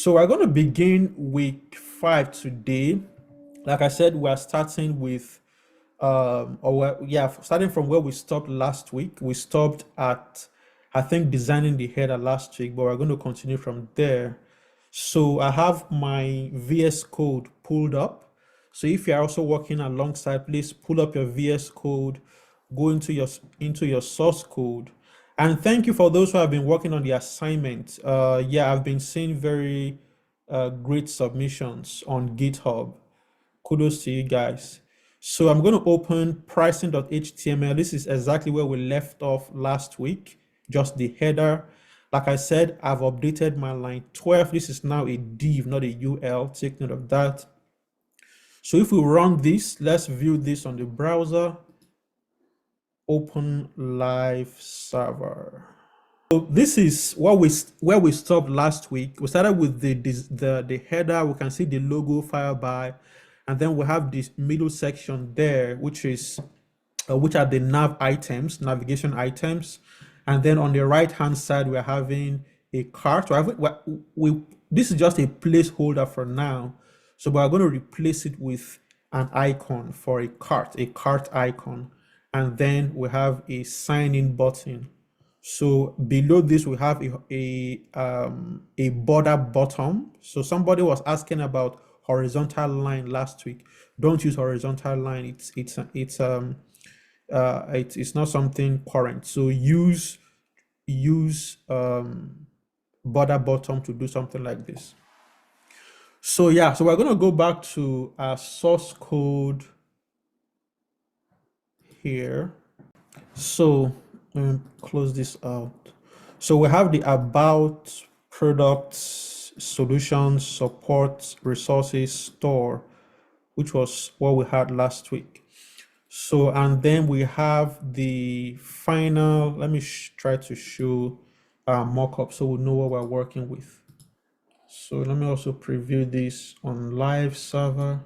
So we're going to begin week 5 today. Like I said, we're starting with starting from where we stopped last week. We stopped at, I think, designing the header last week, but we're going to continue from there. So I have my VS Code pulled up. So if you're also working alongside, please pull up your VS Code, go into your source code. And thank you for those who have been working on the assignment. I've been seeing very great submissions on GitHub. Kudos to you guys. So I'm going to open pricing.html. This is exactly where we left off last week, just the header. Like I said, I've updated my line 12. This is now a div, not a UL. Take note of that. So if we run this, let's view this on the browser. Open live server. So this is where we stopped last week. We started with the header. We can see the logo FireBuy, and then we have this middle section there, which are the navigation items, and then on the right hand side we're having a cart. This is just a placeholder for now, so we're going to replace it with an icon for a cart icon, and then we have a sign in button. So below this we have a border bottom. So somebody was asking about horizontal line last week. Don't use horizontal line. It's not something current. So use border bottom to do something like this. So we're going to go back to our source code here. So close this out. So we have the about, products, solutions, support, resources, store, which was what we had last week. So, and then we have the final, let me try to show mockup so we know what we're working with. So let me also preview this on live server.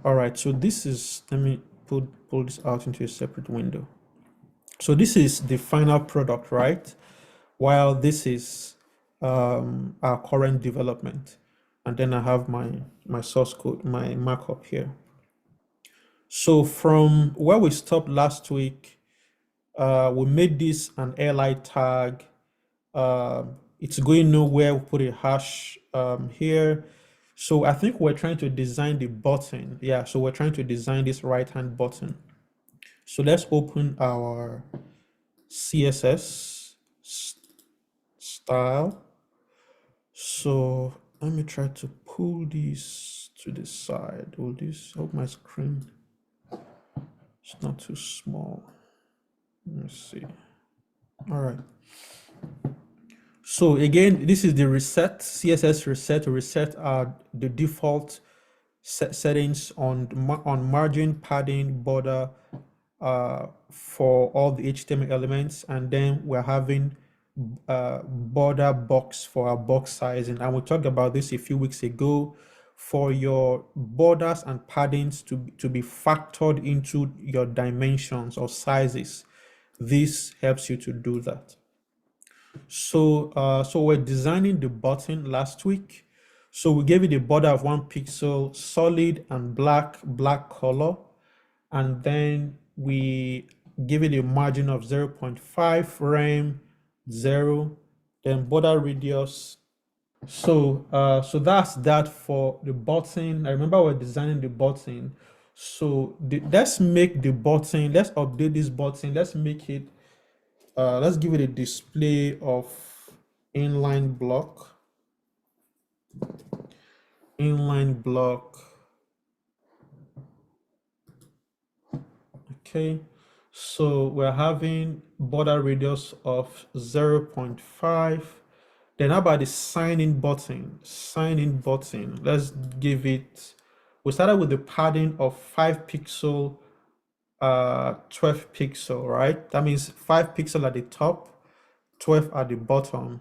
All right, so this is, let me pull this out into a separate window. So this is the final product, right? While this is our current development. And then I have my source code, my markup here. So from where we stopped last week, we made this an li tag. It's going nowhere. We put a hash here. So I think we're trying to design the button. Yeah, so we're trying to design this right-hand button. So let's open our CSS style. So let me try to pull this to the side. Will this help my screen? It's not too small. Let me see. All right. So again, this is the reset, CSS reset, to reset the default settings on margin, padding, border for all the HTML elements. And then we're having border box for our box sizing. And we talked about this a few weeks ago. For your borders and paddings to be factored into your dimensions or sizes, this helps you to do that. So we're designing the button last week. So we gave it a border of 1 pixel, solid and black color, and then we give it a margin of 0.5 rem, 0, then border radius. So that's that for the button. I remember we're designing the button. So let's make the button, let's update this button, let's make it, let's give it a display of inline block. Okay, so we're having border radius of 0.5. Then how about the sign in button? Let's give it, we started with the padding of 5 pixel, 12 pixel, right? That means 5 pixel at the top, 12 at the bottom.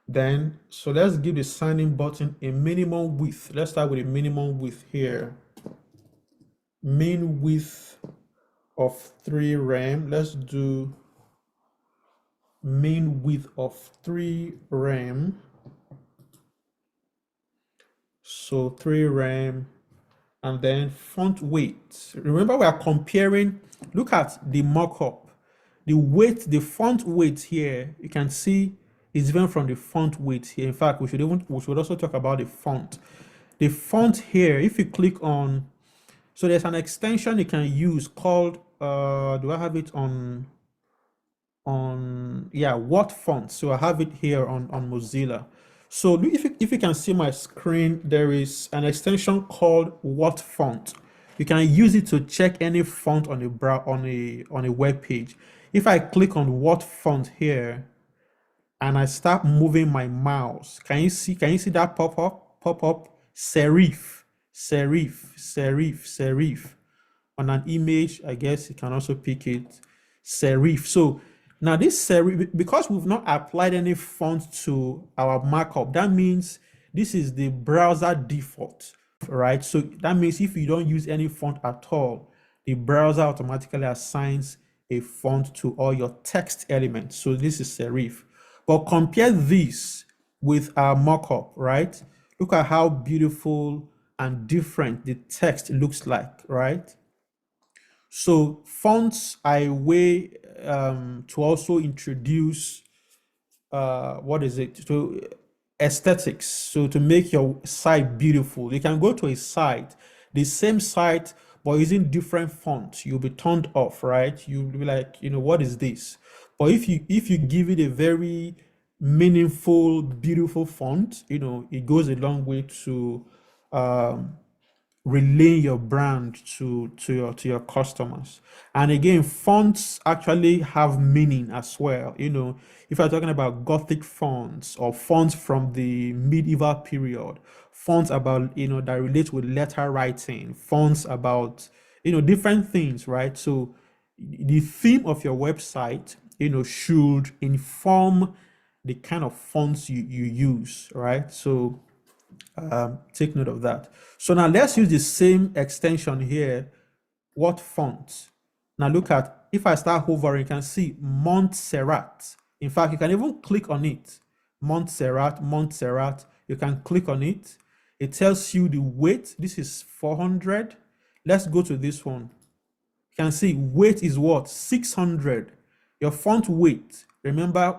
Then, so let's give the sign in button a minimum width. Let's start with a minimum width here. Min width of 3 rem. Let's do main width of 3 rem. So 3 rem, and then font weight. Remember, we are comparing, look at the markup. The weight, the font weight here, you can see is different from the font weight here. In fact, we should also talk about the font. The font here, if you click on, so there's an extension you can use called, do I have it on, yeah, what font? So I have it here on Mozilla. So if you can see my screen, there is an extension called what font. You can use it to check any font on a web page. If I click on what font here and I start moving my mouse, can you see that pop up serif on an image? I guess you can also pick it serif. So now this serif, because we've not applied any font to our markup, that means this is the browser default, right? So that means if you don't use any font at all, the browser automatically assigns a font to all your text elements. So this is serif. But compare this with our markup, right? Look at how beautiful and different the text looks like, right? So fonts are a way to also introduce to aesthetics. So to make your site beautiful, you can go to a site, the same site, but using different fonts. You'll be turned off, right? You'll be like, what is this? But if you give it a very meaningful, beautiful font, it goes a long way to um, relay your brand to your customers. And again, fonts actually have meaning as well. If you're talking about Gothic fonts or fonts from the medieval period, fonts about that relate with letter writing, fonts about different things, right? So the theme of your website should inform the kind of fonts you use, right? So take note of that. So now let's use the same extension here. What font? Now look at, if I start hovering, you can see Montserrat. In fact, you can even click on it. Montserrat. You can click on it. It tells you the weight. This is 400. Let's go to this one. You can see weight is what? 600. Your font weight. Remember,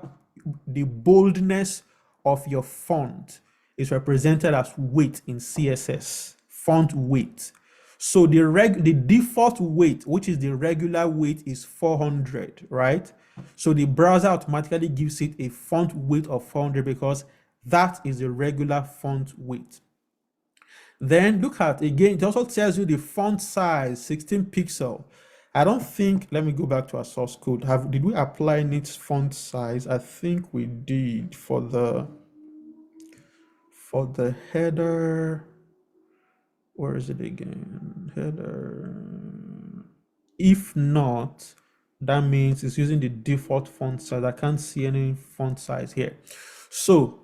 the boldness of your font is represented as weight in CSS, font weight. So the default weight, which is the regular weight, is 400, right? So the browser automatically gives it a font weight of 400 because that is the regular font weight. Then look at, again, it also tells you the font size, 16 pixel. I don't think, let me go back to our source code. Did we apply its font size? I think we did for the header. Where is it again? Header. If not, that means it's using the default font size. I can't see any font size here. So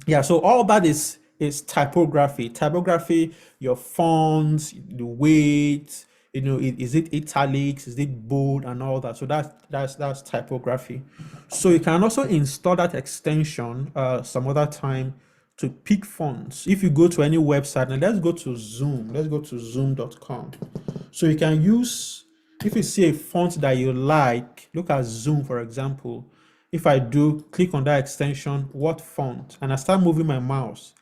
yeah, so all that is typography. Typography, your fonts, the weight, is it italics, is it bold, and all that. So that's typography. So you can also install that extension some other time to pick fonts. If you go to any website, and let's go to Zoom. Let's go to zoom.com. So you can use, if you see a font that you like, look at Zoom, for example. If I do click on that extension, what font, and I start moving my mouse,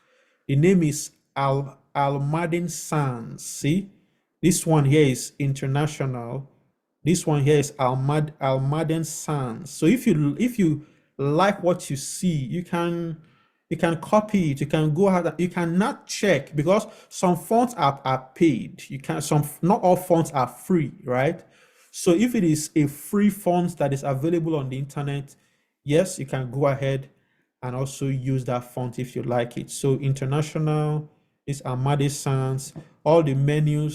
the name is Almaden Sans. See, this one here is international. This one here is Almaden Sans. So if you like what you see, you can copy it. You can go ahead. You cannot check because some fonts are paid. Not all fonts are free, right? So if it is a free font that is available on the internet, yes, you can go ahead and also use that font if you like it. So international is Almaden Sans. All the menu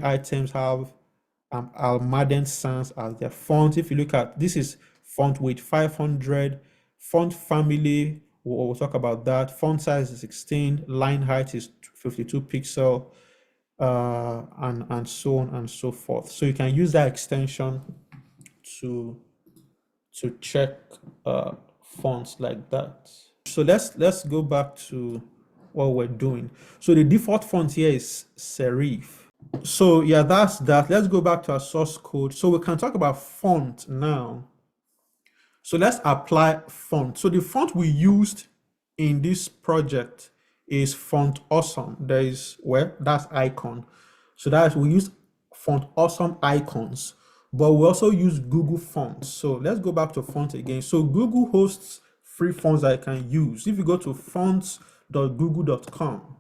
items have Almaden Sans as their font. If you look at, this is font weight 500, font family, we'll talk about that. Font size is 16, line height is 52 pixel, and so on and so forth. So you can use that extension to to check fonts like that. So let's go back to what we're doing. So the default font here is serif. So yeah, that's that. Let's go back to our source code. So we can talk about font now. So let's apply font. So the font we used in this project is Font Awesome. There is, well, that's icon. So that's, we use Font Awesome icons, but we also use Google Fonts. So let's go back to font again. So Google hosts free fonts that I can use. If you go to fonts.google.com,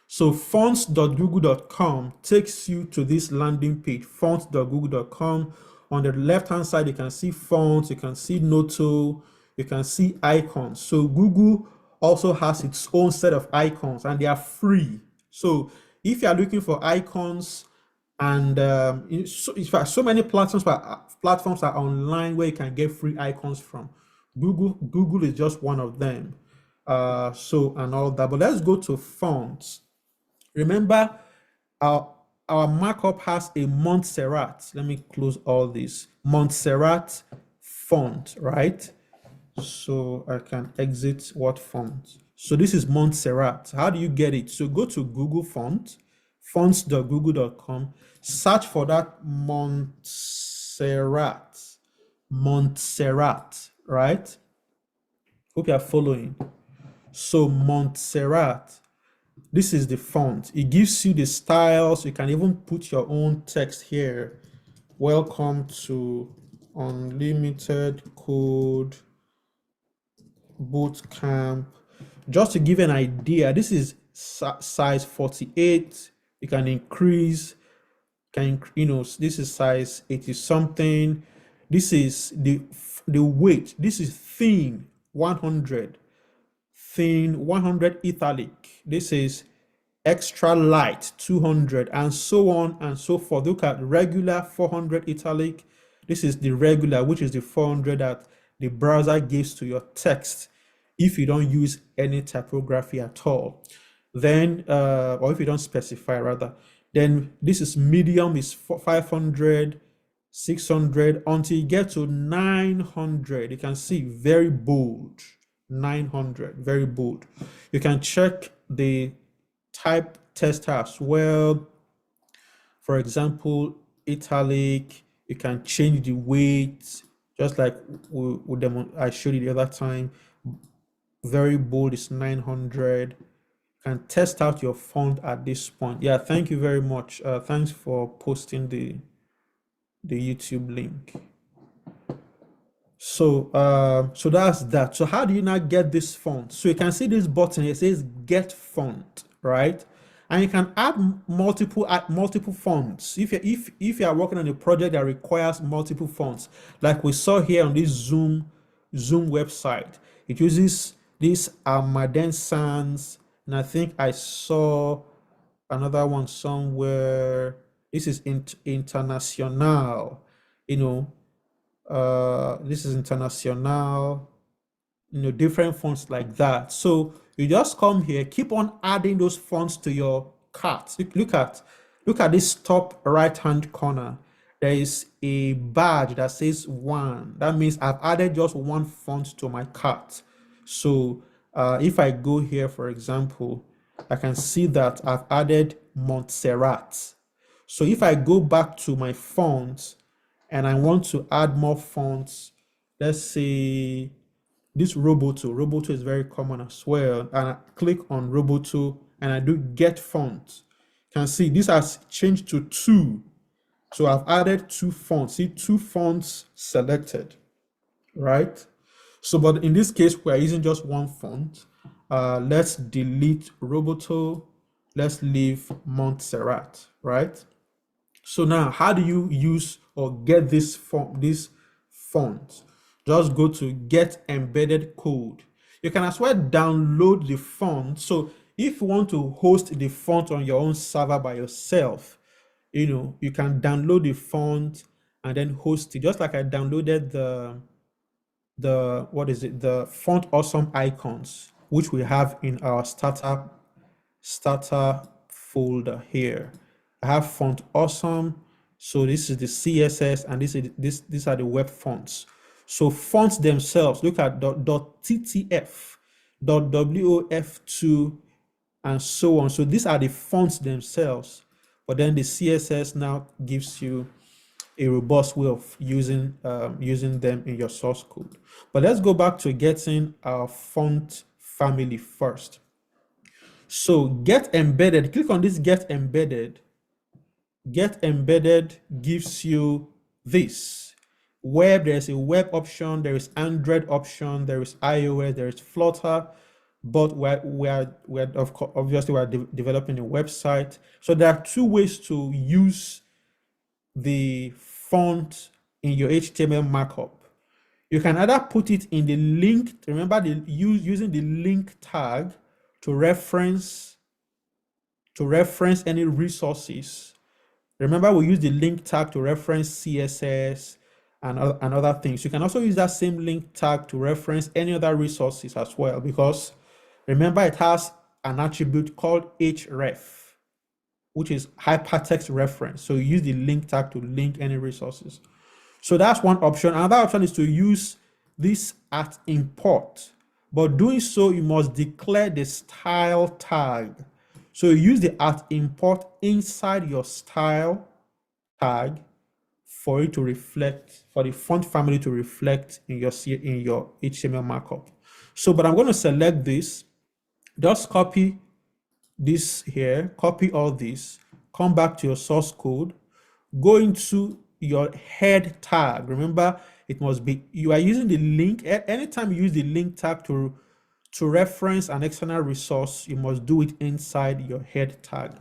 so fonts.google.com takes you to this landing page, fonts.google.com. On the left-hand side, you can see fonts, you can see Noto, you can see icons. So Google also has its own set of icons and they are free. So if you are looking for icons, and in fact, so many platforms are online where you can get free icons from. Google is just one of them. So and all that. But let's go to fonts. Remember, our markup has a Montserrat. Let me close all this. Montserrat font, right? So I can exit what font. So this is Montserrat. How do you get it? So go to Google Font, fonts.google.com, search for that Montserrat, right? Hope you are following. So Montserrat, this is the font. It gives you the styles. You can even put your own text here. Welcome to Unlimited Code Bootcamp. Just to give an idea, this is size 48. You can increase, this is size 80 something. This is the weight. This is thin 100. Thin 100 italic. This is extra light 200, and so on and so forth. Look at regular 400 italic. This is the regular, which is the 400 that the browser gives to your text if you don't use any typography at all. Then or if you don't specify, rather, then this is medium, is 500, 600, until you get to 900. You can see very bold. 900, very bold. You can check the type tester as well. For example, italic, you can change the weight, just like I showed you the other time. Very bold is 900. You can test out your font at this point. Yeah, thank you very much. Thanks for posting the YouTube link. So so that's that. So how do you now get this font? So you can see this button, it says get font, right? And you can add multiple fonts. If you are working on a project that requires multiple fonts, like we saw here on this Zoom website, it uses this Armaden Sans, and I think I saw another one somewhere. This is International, this is International, different fonts like that. So you just come here, keep on adding those fonts to your cart. Look at this top right hand corner. There is a badge that says 1. That means I've added just one font to my cart. So if I go here, for example, I can see that I've added Montserrat. So if I go back to my fonts and I want to add more fonts, let's say this Roboto. Roboto is very common as well. And I click on Roboto and I do get font. You can see this has changed to 2. So I've added 2 fonts. See, 2 fonts selected, right? So, but in this case, we're using just one font. Let's delete Roboto. Let's leave Montserrat, right? So now, how do you use or get this font? Just go to get embedded code. You can as well download the font. So if you want to host the font on your own server by yourself, you can download the font and then host it. Just like I downloaded the Font Awesome icons, which we have in our starter folder here. I have Font Awesome. So this is the CSS, and these are the web fonts. So fonts themselves, look at .ttf, .wof2, and so on. So these are the fonts themselves, but then the CSS now gives you a robust way of using them in your source code. But let's go back to getting our font family first. So get embedded, click on this get embedded. Get embedded gives you this. Web, there's a web option, there is Android option, there is iOS, there is Flutter, but we're of course, obviously we're developing a website. So there are two ways to use the font in your HTML markup. You can either put it in the link, remember using the link tag to reference any resources. Remember, we use the link tag to reference CSS and other things. You can also use that same link tag to reference any other resources as well, because remember, it has an attribute called href, which is hypertext reference. So you use the link tag to link any resources. So that's one option. Another option is to use this at import, but doing so, you must declare the style tag. So you use the at import inside your style tag for it to reflect, for the font family to reflect in your HTML markup. So, but I'm going to select this, just copy this here, copy all this, come back to your source code, go into your head tag. Remember, it must be, you are using the link. Anytime you use the link tag to reference an external resource, you must do it inside your head tag.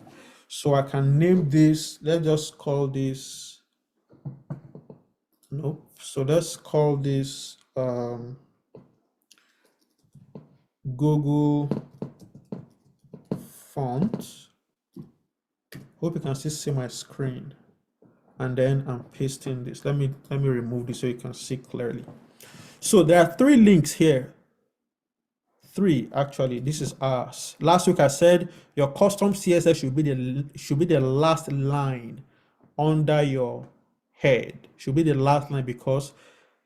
So I can name this, let's just call this, no, so let's call this Google font. Hope you can still see my screen. And then I'm pasting this. Let me remove this so you can see clearly. So there are three links here. Three, actually. This is ours. Last week I said your custom CSS should be the last line under your head. Should be the last line, because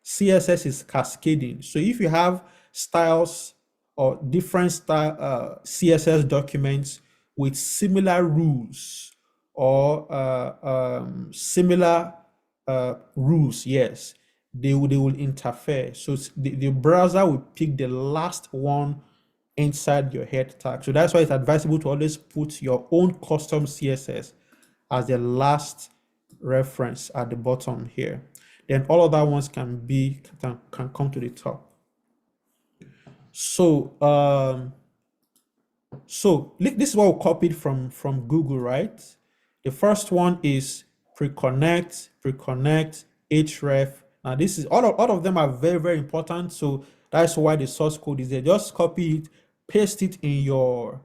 CSS is cascading. So if you have styles or different style CSS documents with similar rules or similar rules, yes, they will interfere. So the browser will pick the last one inside your head tag. So that's why it's advisable to always put your own custom CSS as the last reference at the bottom here. Then all other ones can come to the top. So this is what we copied from Google, right? The first one is pre-connect, href. Now this is all of them are very, very important. So that's why the source code is there. Just copy it, paste it in your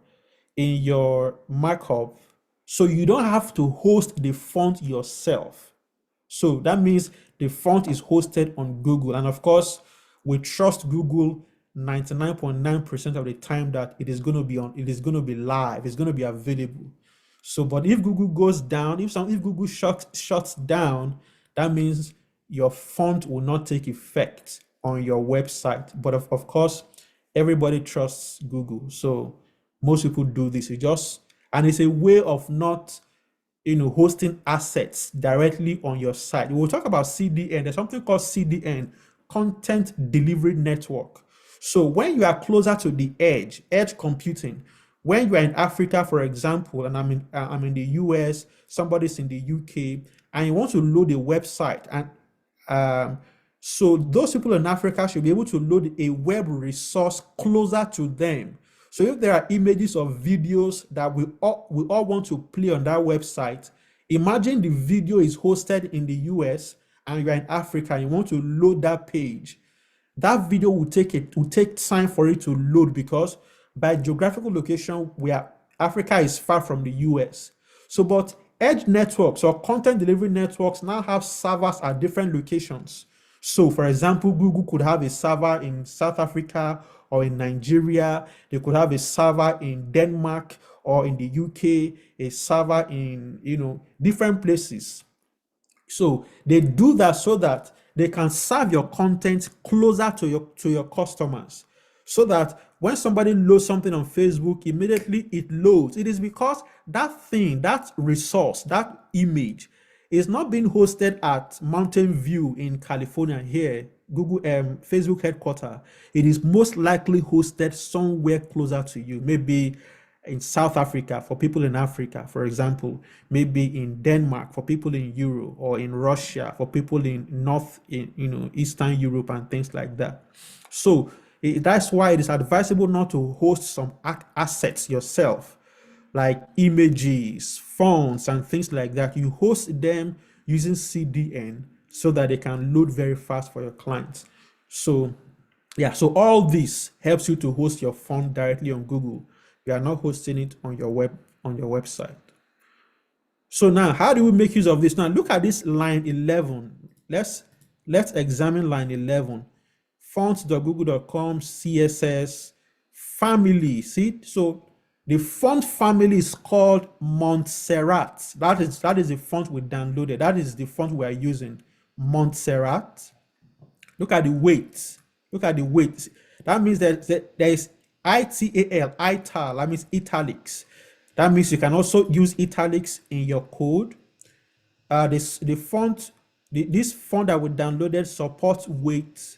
markup, so you don't have to host the font yourself. So that means the font is hosted on Google, and of course we trust Google 99.9% of the time that it is going to be live, it's going to be available. So, but if Google goes down, if Google shuts down, that means your font will not take effect on your website. But of course, everybody trusts Google, so most people do this. And it's a way of not hosting assets directly on your site. We'll talk about CDN. There's something called CDN, Content Delivery Network. So when you are closer to the edge computing, when you are in Africa, for example, and I'm in the US, somebody's in the UK, and you want to load a website, and so those people in Africa should be able to load a web resource closer to them. So if there are images or videos that we all want to play on that website, imagine the video is hosted in the US and you're in Africa and you want to load that page. That video will take time for it to load, because by geographical location, Africa is far from the US. So, but edge networks or content delivery networks now have servers at different locations. So, for example, Google could have a server in South Africa or in Nigeria. They could have a server in Denmark or in the UK, a server in different places. So they do that so that they can serve your content closer to your customers. So that when somebody loads something on Facebook, immediately it loads. It is because that thing, that resource, that image is not being hosted at Mountain View in California here, Google Facebook headquarters. It is most likely hosted somewhere closer to you, maybe in South Africa for people in Africa, for example, maybe in Denmark for people in Europe, or in Russia for people in Eastern Europe and things like that. So that's why it is advisable not to host some assets yourself, like images, fonts, and things like that. You host them using CDN so that they can load very fast for your clients. So yeah, so all this helps you to host your font directly on Google. You are not hosting it on your website. So now, how do we make use of this? Now, look at this line 11. Let's examine line 11. Fonts.google.com CSS family. See, so the font family is called Montserrat. That is the font we downloaded. That is the font we are using, Montserrat. Look at the weight. Look at the weight. That means that there is ital. That means italics. That means you can also use italics in your code. This font that we downloaded supports weight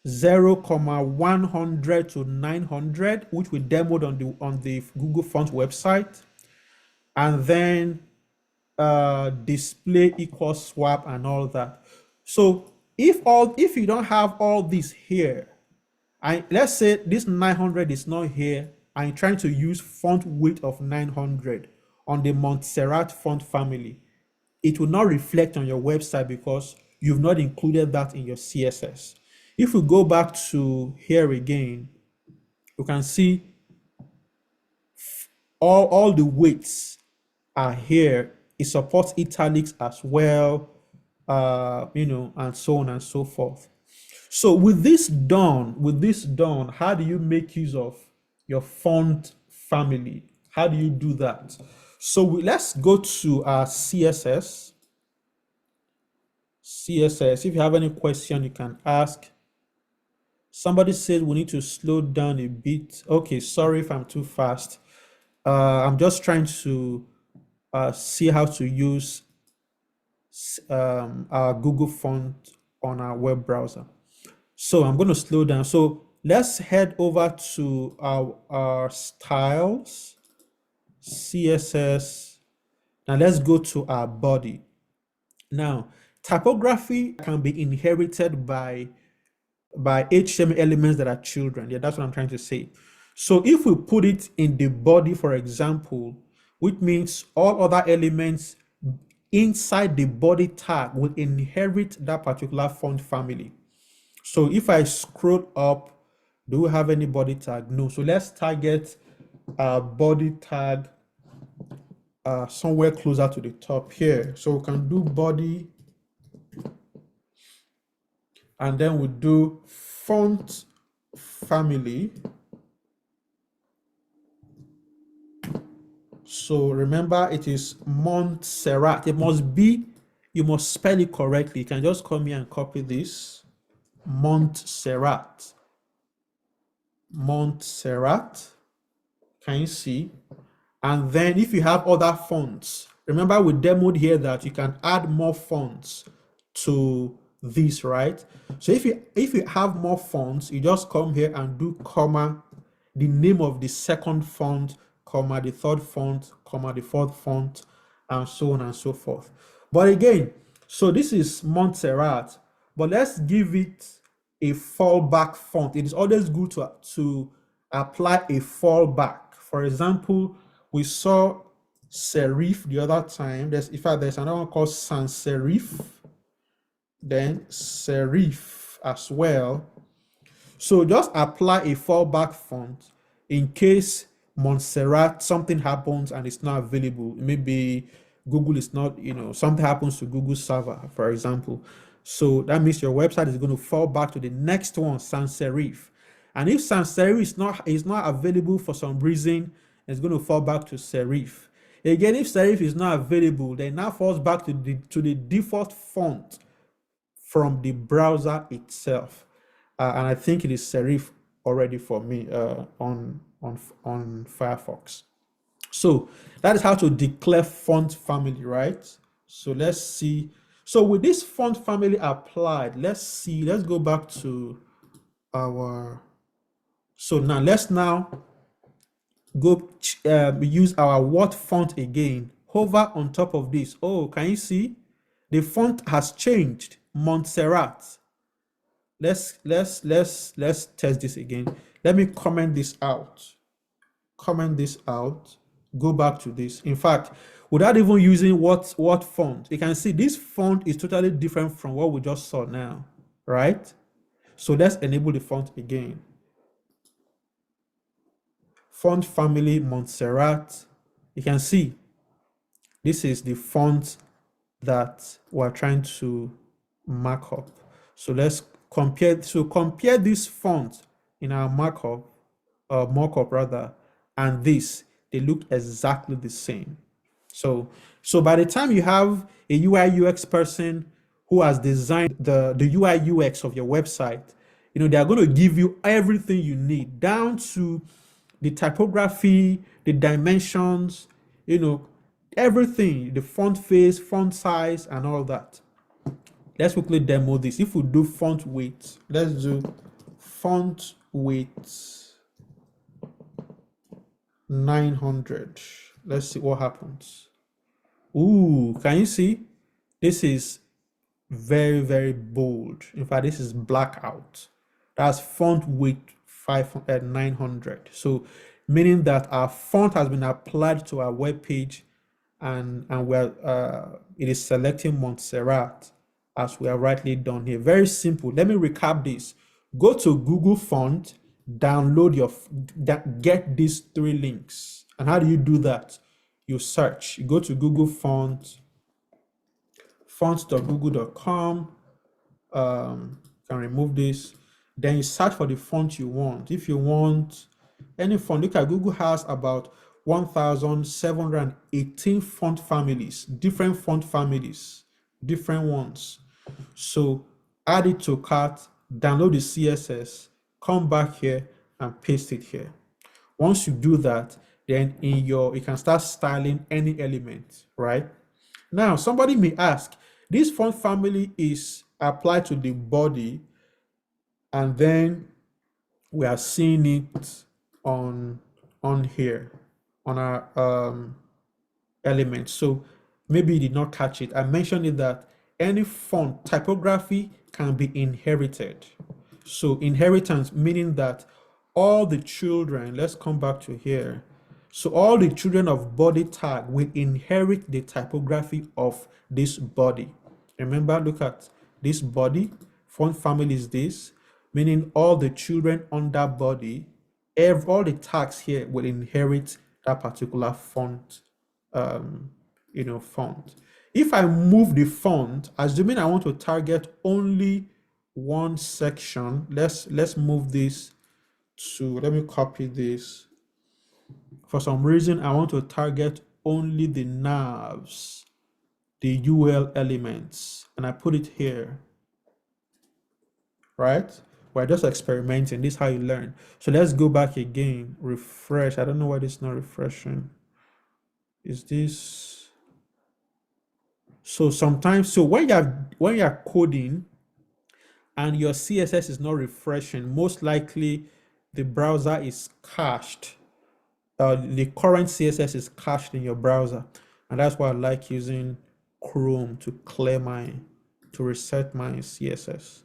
0,100 to 900, which we demoed on the Google Font website, and then display equals swap and all that. So if you don't have all this here, and let's say this 900 is not here, and you're trying to use font weight of 900 on the Montserrat font family, it will not reflect on your website because you've not included that in your CSS. If we go back to here again, you can see all the weights are here. It supports italics as well, and so on and so forth. So with this done, how do you make use of your font family? How do you do that? So let's go to our CSS. If you have any question, you can ask. Somebody said we need to slow down a bit. Okay, sorry if I'm too fast. I'm just trying to see how to use our Google font on our web browser. So I'm going to slow down. So let's head over to our styles, CSS. Now let's go to our body. Now, typography can be inherited by HTML elements that are children. Yeah, that's what I'm trying to say. So if we put it in the body, for example, which means all other elements inside the body tag will inherit that particular font family. So if I scroll up, do we have any body tag? No. So let's target our body tag somewhere closer to the top here. So we can do body, and then we do font family. So remember, it is Montserrat. It must be, you must spell it correctly. You can just come here and copy this. Montserrat. Can you see? And then if you have other fonts, remember we demoed here that you can add more fonts to this, right? So if you have more fonts, you just come here and do comma, the name of the second font, comma, the third font, comma, the fourth font, and so on and so forth. But again, so this is Montserrat, but let's give it a fallback font. It is always good to apply a fallback. For example, we saw serif the other time. There's another one called sans serif, then serif as well. So just apply a fallback font in case Montserrat, something happens and it's not available. Maybe Google is not, something happens to Google server, for example. So that means your website is going to fall back to the next one, sans serif. And if sans serif is not available for some reason, it's going to fall back to serif. Again, if serif is not available, then it now falls back to the default font from the browser itself. And I think it is serif already for me on Firefox. So that is how to declare font family, right? So let's see. So with this font family applied, let's go back to our, so now let's go use our what font again. Hover on top of this. Oh, can you see? The font has changed. Montserrat. Let's test this again. Let me comment this out. Comment this out. Go back to this. In fact, without even using what font, you can see this font is totally different from what we just saw now, right? So let's enable the font again. Font family Montserrat. You can see this is the font that we're trying to mark up. So let's compare. So compare this font in our markup, mockup rather, and this. They look exactly the same. So by the time you have a UI UX person who has designed the UI UX of your website, they are going to give you everything you need down to the typography, the dimensions, everything, the font face, font size, and all that. Let's quickly demo this. If we do font weight, let's do font weight 900. Let's see what happens. Ooh, can you see? This is very, very bold. In fact, this is blackout. That's font weight 900. So meaning that our font has been applied to our web page, and it is selecting Montserrat as we are rightly done here. Very simple. Let me recap this. Go to Google Font, get these 3 links. And how do you do that? You search. You go to Google Font, fonts.google.com. Can remove this. Then you search for the font you want. If you want any font, look at Google has about 1,718 font families, different ones. So add it to cart, download the CSS, come back here and paste it here. Once you do that, then you can start styling any element, right? Now, somebody may ask, this font family is applied to the body, and then we are seeing it on here, on our element. So maybe you did not catch it. I mentioned it that any font typography can be inherited. So inheritance meaning that all the children, let's come back to here. So all the children of body tag will inherit the typography of this body. Remember, look at this body, font family is this, meaning all the children on that body, all the tags here will inherit that particular font, font. If I move the font, assuming I want to target only one section, let's move this to, let me copy this. For some reason, I want to target only the navs, the UL elements, and I put it here, right? We're just experimenting. This is how you learn. So let's go back again, refresh. I don't know why this is not refreshing. Is this? So sometimes, so when you're coding and your CSS is not refreshing, most likely the browser is cached. The current CSS is cached in your browser, and that's why I like using Chrome to reset my CSS.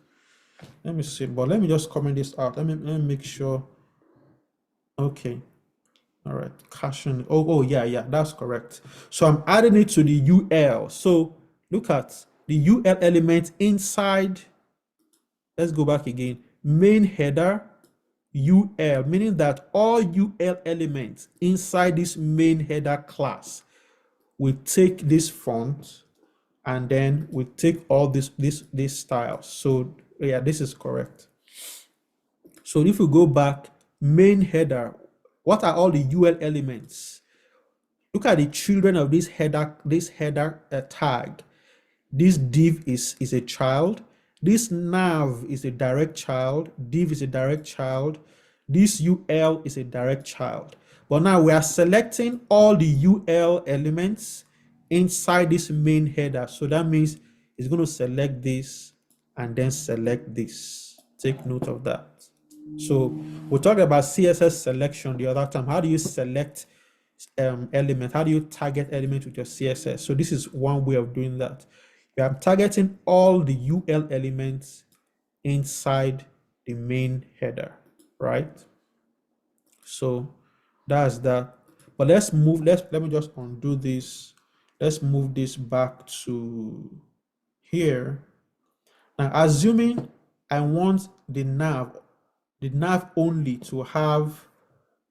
Let me see, but let me just comment this out. Let me make sure. Okay, all right, caching. Oh yeah, that's correct. So I'm adding it to the UL. So look at the UL element inside. Let's go back again. Main header UL, meaning that all UL elements inside this main header class will take this font, and then we take all this styles. So yeah, this is correct. So if we go back, main header, what are all the UL elements? Look at the children of this header tag. This div is a child. This nav is a direct child. Div is a direct child. This UL is a direct child. But now we are selecting all the UL elements inside this main header. So that means it's going to select this and then select this. Take note of that. So we talked about CSS selection the other time. How do you select element? How do you target element with your CSS? So this is one way of doing that. You are targeting all the UL elements inside the main header, right? So that's that. But let's move, let me just undo this. Let's move this back to here. Now, assuming I want the nav only to have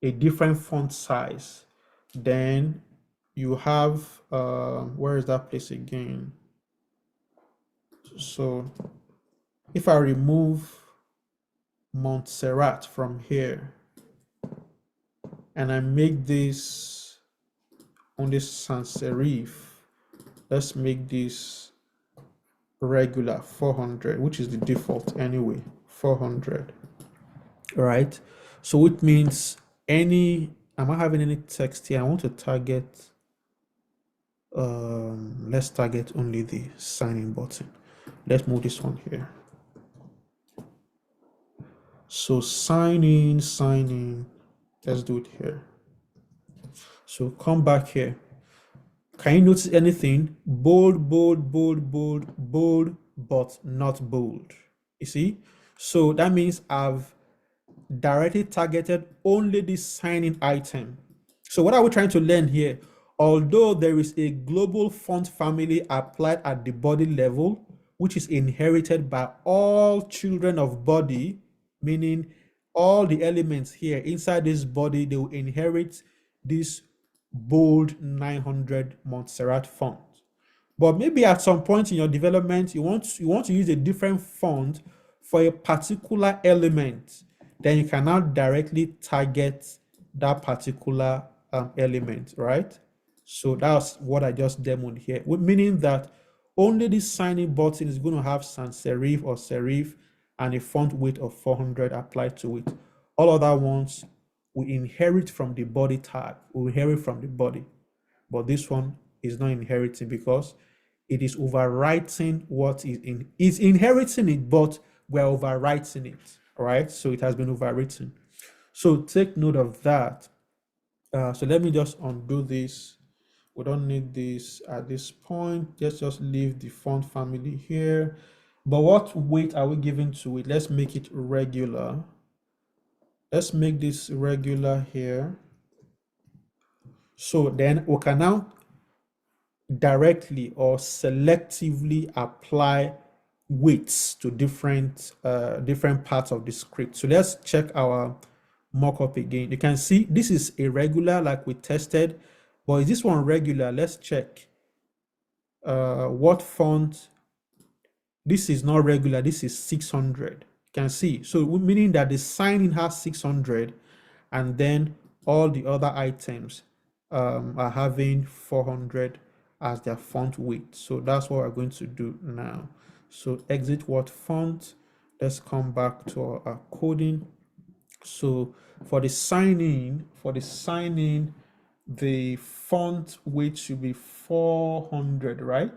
a different font size, then you have, where is that place again? So if I remove Montserrat from here and I make this only sans serif, let's make this regular 400, which is the default anyway, 400, right? So it means am I having any text here? I want to target, let's target only the sign in button. Let's move this one here. So sign in, let's do it here. So come back here. Can you notice anything? Bold, bold, bold, bold, bold, but not bold. You see? So that means I've directly targeted only this sign-in item. So what are we trying to learn here? Although there is a global font family applied at the body level, which is inherited by all children of body, meaning all the elements here inside this body, they will inherit this bold 900 Montserrat font. But maybe at some point in your development, you want to use a different font for a particular element. Then you can now directly target that particular element, right? So that's what I just demoed here, meaning that only this signing button is going to have sans serif or serif and a font weight of 400 applied to it. All other ones we inherit from the body tag, we inherit from the body. But this one is not inheriting because it is overwriting what is in, it's inheriting it, but we're overwriting it, all right? So it has been overwritten. So take note of that. So let me just undo this. We don't need this at this point. Let's just leave the font family here. But what weight are we giving to it? Let's make it regular. Let's make this regular here. So then we can now directly or selectively apply weights to different parts of the script. So let's check our mockup again. You can see this is irregular like we tested, but is this one regular? Let's check what font. This is not regular. This is 600. You can see, so meaning that the sign-in has 600 and then all the other items are having 400 as their font weight. So that's what we're going to do now. So exit what font. Let's come back to our coding. So for the sign-in, the font weight should be 400, right?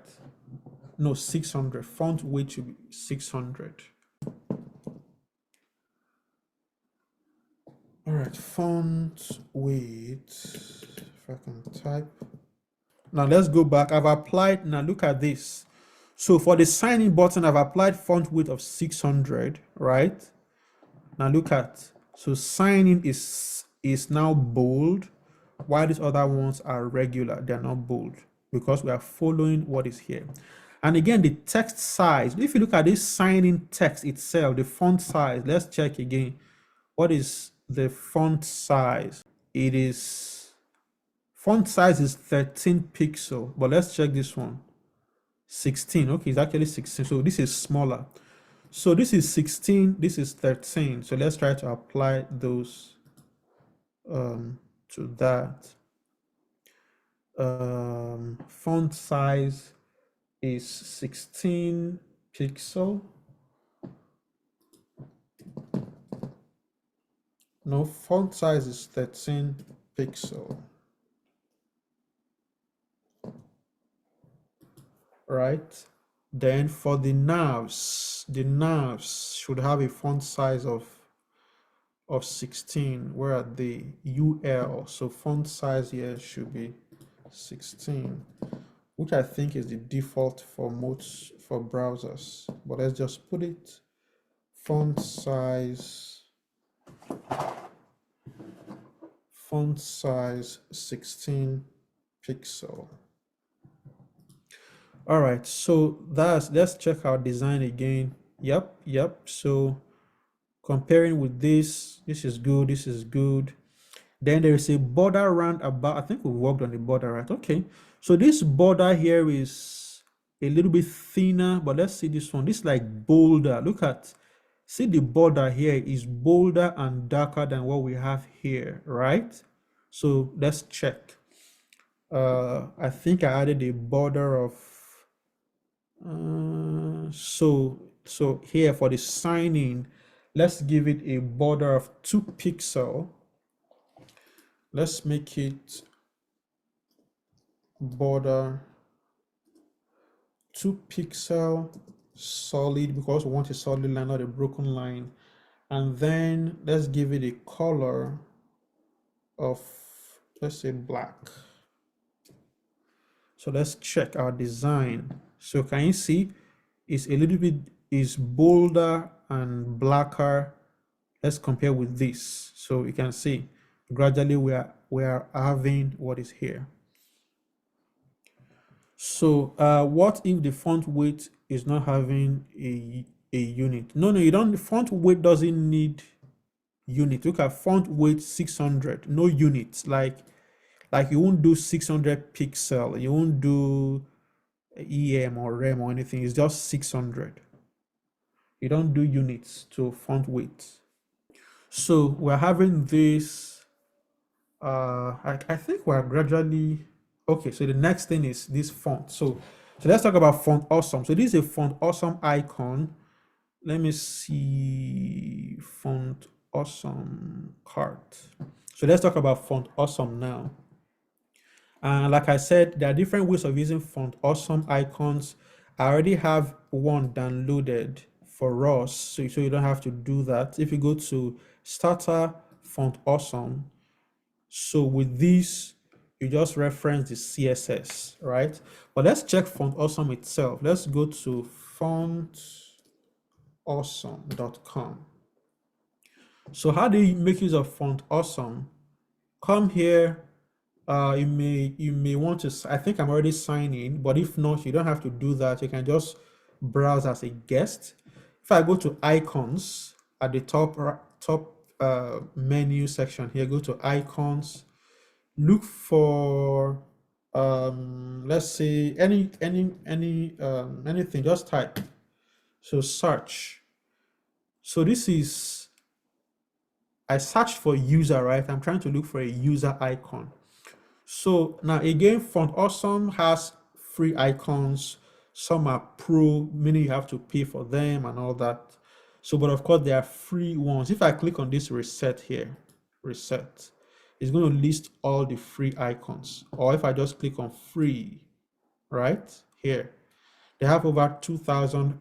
No, 600. Font weight should be 600. All right, font weight, if I can type. Now let's go back. I've applied, now look at this. So for the sign in button, I've applied font weight of 600, right? Now look at, so sign in is now bold, while these other ones are regular, they're not bold because we are following what is here. And again, the text size, if you look at this sign in text itself, the font size, let's check again. What is the font size? It is, font size is 13 pixel, but let's check this one. 16, okay, it's actually 16, so this is smaller. So this is 16, this is 13. So let's try to apply those to that. Font size is 16 pixel. No, font size is 13 pixel, right? Then for the navs should have a font size of 16, where at the UL, so font size here should be 16, which I think is the default for most for browsers. But let's just put it font size 16 pixel. All right, so let's check our design again. Yep. So comparing with this is good, this is good. Then there is a border round about. I think we worked on the border, right? Okay. So this border here is a little bit thinner, but let's see this one. This is like bolder. See the border here is bolder and darker than what we have here, right? So let's check. I think I added a border of so here for the sign in, let's give it a border of 2 pixel. Let's make it border 2 pixel solid, because we want a solid line, not a broken line. And then let's give it a color of, let's say, black. So let's check our design. So can you see it's a little bit is bolder and blacker. Let's compare with this. So you can see gradually we are having what is here. So what if the font weight is not having a unit? No, you don't. The font weight doesn't need unit. Look at font weight 600, no units. Like you won't do 600 pixel, you won't do EM or REM or anything. It's just 600. You don't do units to font weight. So we're having this. I think we're gradually okay. So the next thing is this font. So let's talk about Font Awesome. So this is a Font Awesome icon. Let me see Font Awesome cart. So let's talk about Font Awesome now. And like I said, there are different ways of using Font Awesome icons. I already have one downloaded for us, so you don't have to do that. If you go to Starter Font Awesome, so with this, you just reference the CSS, right? But let's check Font Awesome itself. Let's go to fontawesome.com. So how do you make use of Font Awesome? Come here. You may want to. I think I'm already signed in, but if not, you don't have to do that. You can just browse as a guest. If I go to icons at the top menu section here, go to icons. Look for let's say anything. Just type. So search. So this is. I searched for user, right? I'm trying to look for a user icon. So now again, Font Awesome has free icons. Some are pro, meaning you have to pay for them and all that. So, but of course, there are free ones. If I click on this reset here, reset, it's going to list all the free icons. Or if I just click on free, right here, they have over 2,000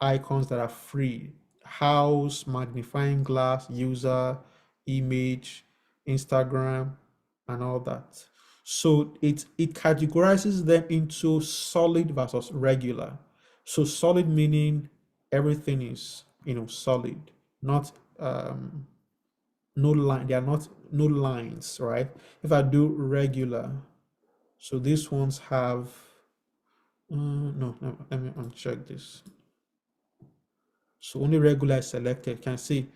icons that are free. House, magnifying glass, user, image, Instagram, and all that. So it categorizes them into solid versus regular. So solid meaning everything is solid, not no line. They are not no lines, right? If I do regular, so these ones have no, let me uncheck this. So only regular is selected. You can see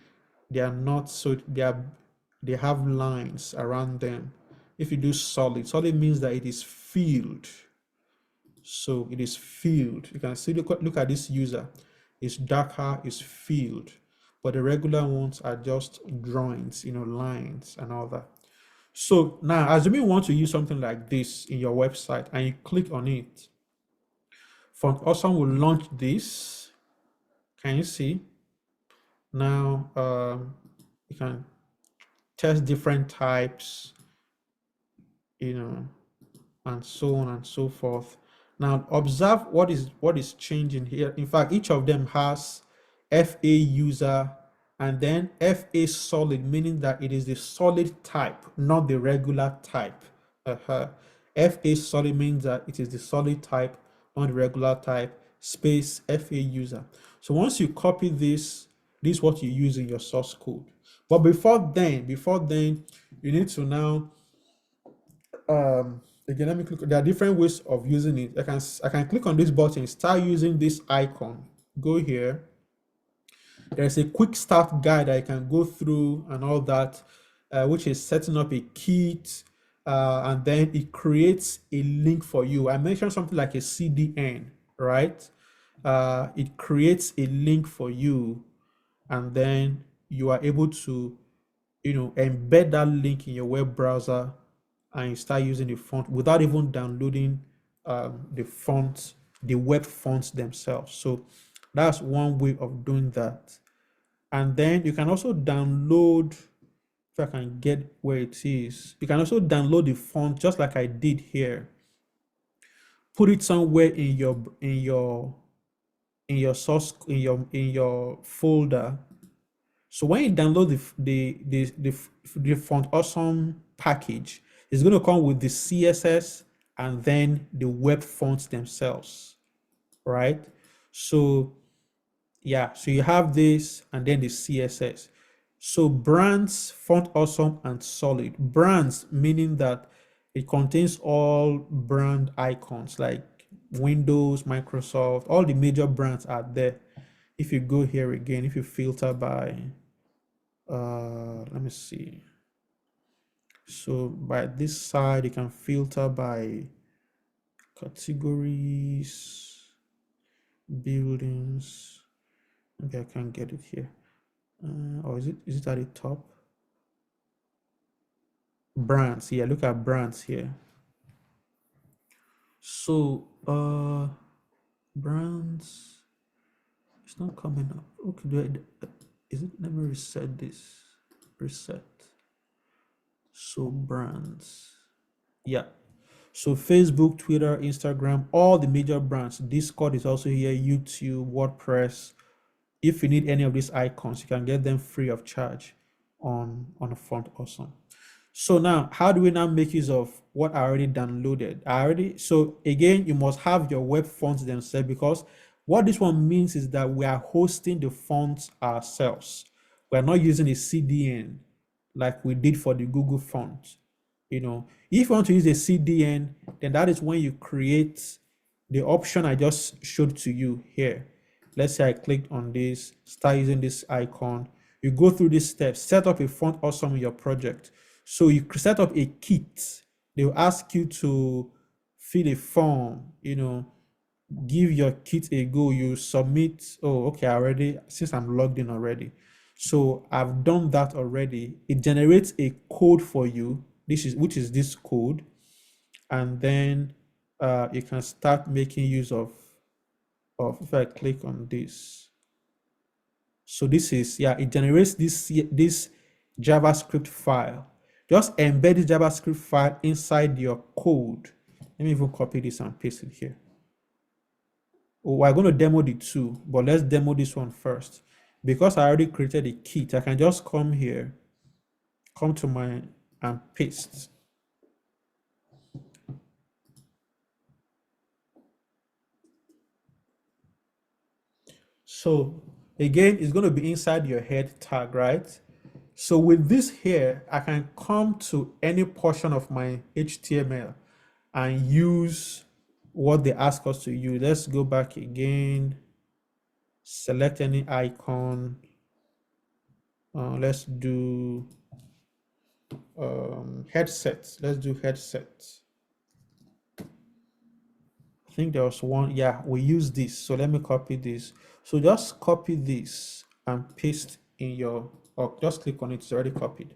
they are not, so they have lines around them. If you do solid means that it is filled. So it is filled. You can see, look at this user. It's darker, it's filled. But the regular ones are just drawings, lines and all that. So now, assuming you want to use something like this in your website and you click on it, Font Awesome will launch this. Can you see? Now, you can test different types, you know, and so on and so forth. Now, observe what is changing here. In fact, each of them has FA user and then FA solid, meaning that it is the solid type, not the regular type. FA solid means that it is the solid type, not the regular type, space FA user. So once you copy this is what you use in your source code. But before then, you need to now again, let me click. There are different ways of using it. I can click on this button, start using this icon. Go here. There's a quick start guide I can go through and all that, which is setting up a kit, and then it creates a link for you. I mentioned something like a CDN, right? It creates a link for you, and then you are able to, embed that link in your web browser and you start using the font without even downloading the fonts, the web fonts themselves. So that's one way of doing that. And then you can also download, if I can get where it is, you can also download the font just like I did here. Put it somewhere in your source in your folder. So when you download the Font Awesome package, it's going to come with the CSS and then the web fonts themselves, right? So yeah, so you have this and then the CSS. So brands, Font Awesome, and solid. Brands meaning that it contains all brand icons like Windows, Microsoft, all the major brands are there. If you go here again, if you filter by let me see. So by this side, you can filter by categories, buildings. Maybe I can't get it here. Or is it at the top? Brands. Yeah, look at brands here. So brands. It's not coming up. Okay, is it? Let me reset this. Reset. So brands. Yeah. So Facebook, Twitter, Instagram, all the major brands. Discord is also here, YouTube, WordPress. If you need any of these icons, you can get them free of charge on a Font Awesome. So now, how do we now make use of what I already downloaded? So again, you must have your web fonts themselves, because what this one means is that we are hosting the fonts ourselves. We are not using a CDN like we did for the Google font. If you want to use a CDN, then that is when you create the option I just showed to you here. Let's say I clicked on this, start using this icon. You go through these steps, set up a Font Awesome in your project. So you set up a kit. They will ask you to fill a form, give your kit a go. You submit. Oh, okay, since I'm logged in already. So I've done that already. It generates a code for you, which is this code. And then you can start making use of if I click on this. So this is, it generates this JavaScript file. Just embed this JavaScript file inside your code. Let me even copy this and paste it here. We're going to demo the two, but let's demo this one first. Because I already created a kit, I can just come here, come to and paste. So again, it's going to be inside your head tag, right? So with this here, I can come to any portion of my HTML and use what they ask us to use. Let's go back again, select any icon. Let's do headsets. Let's do headsets. I think there was one. Yeah, we use this. So let me copy this. So just copy this and paste in your, or just click on it. It's already copied.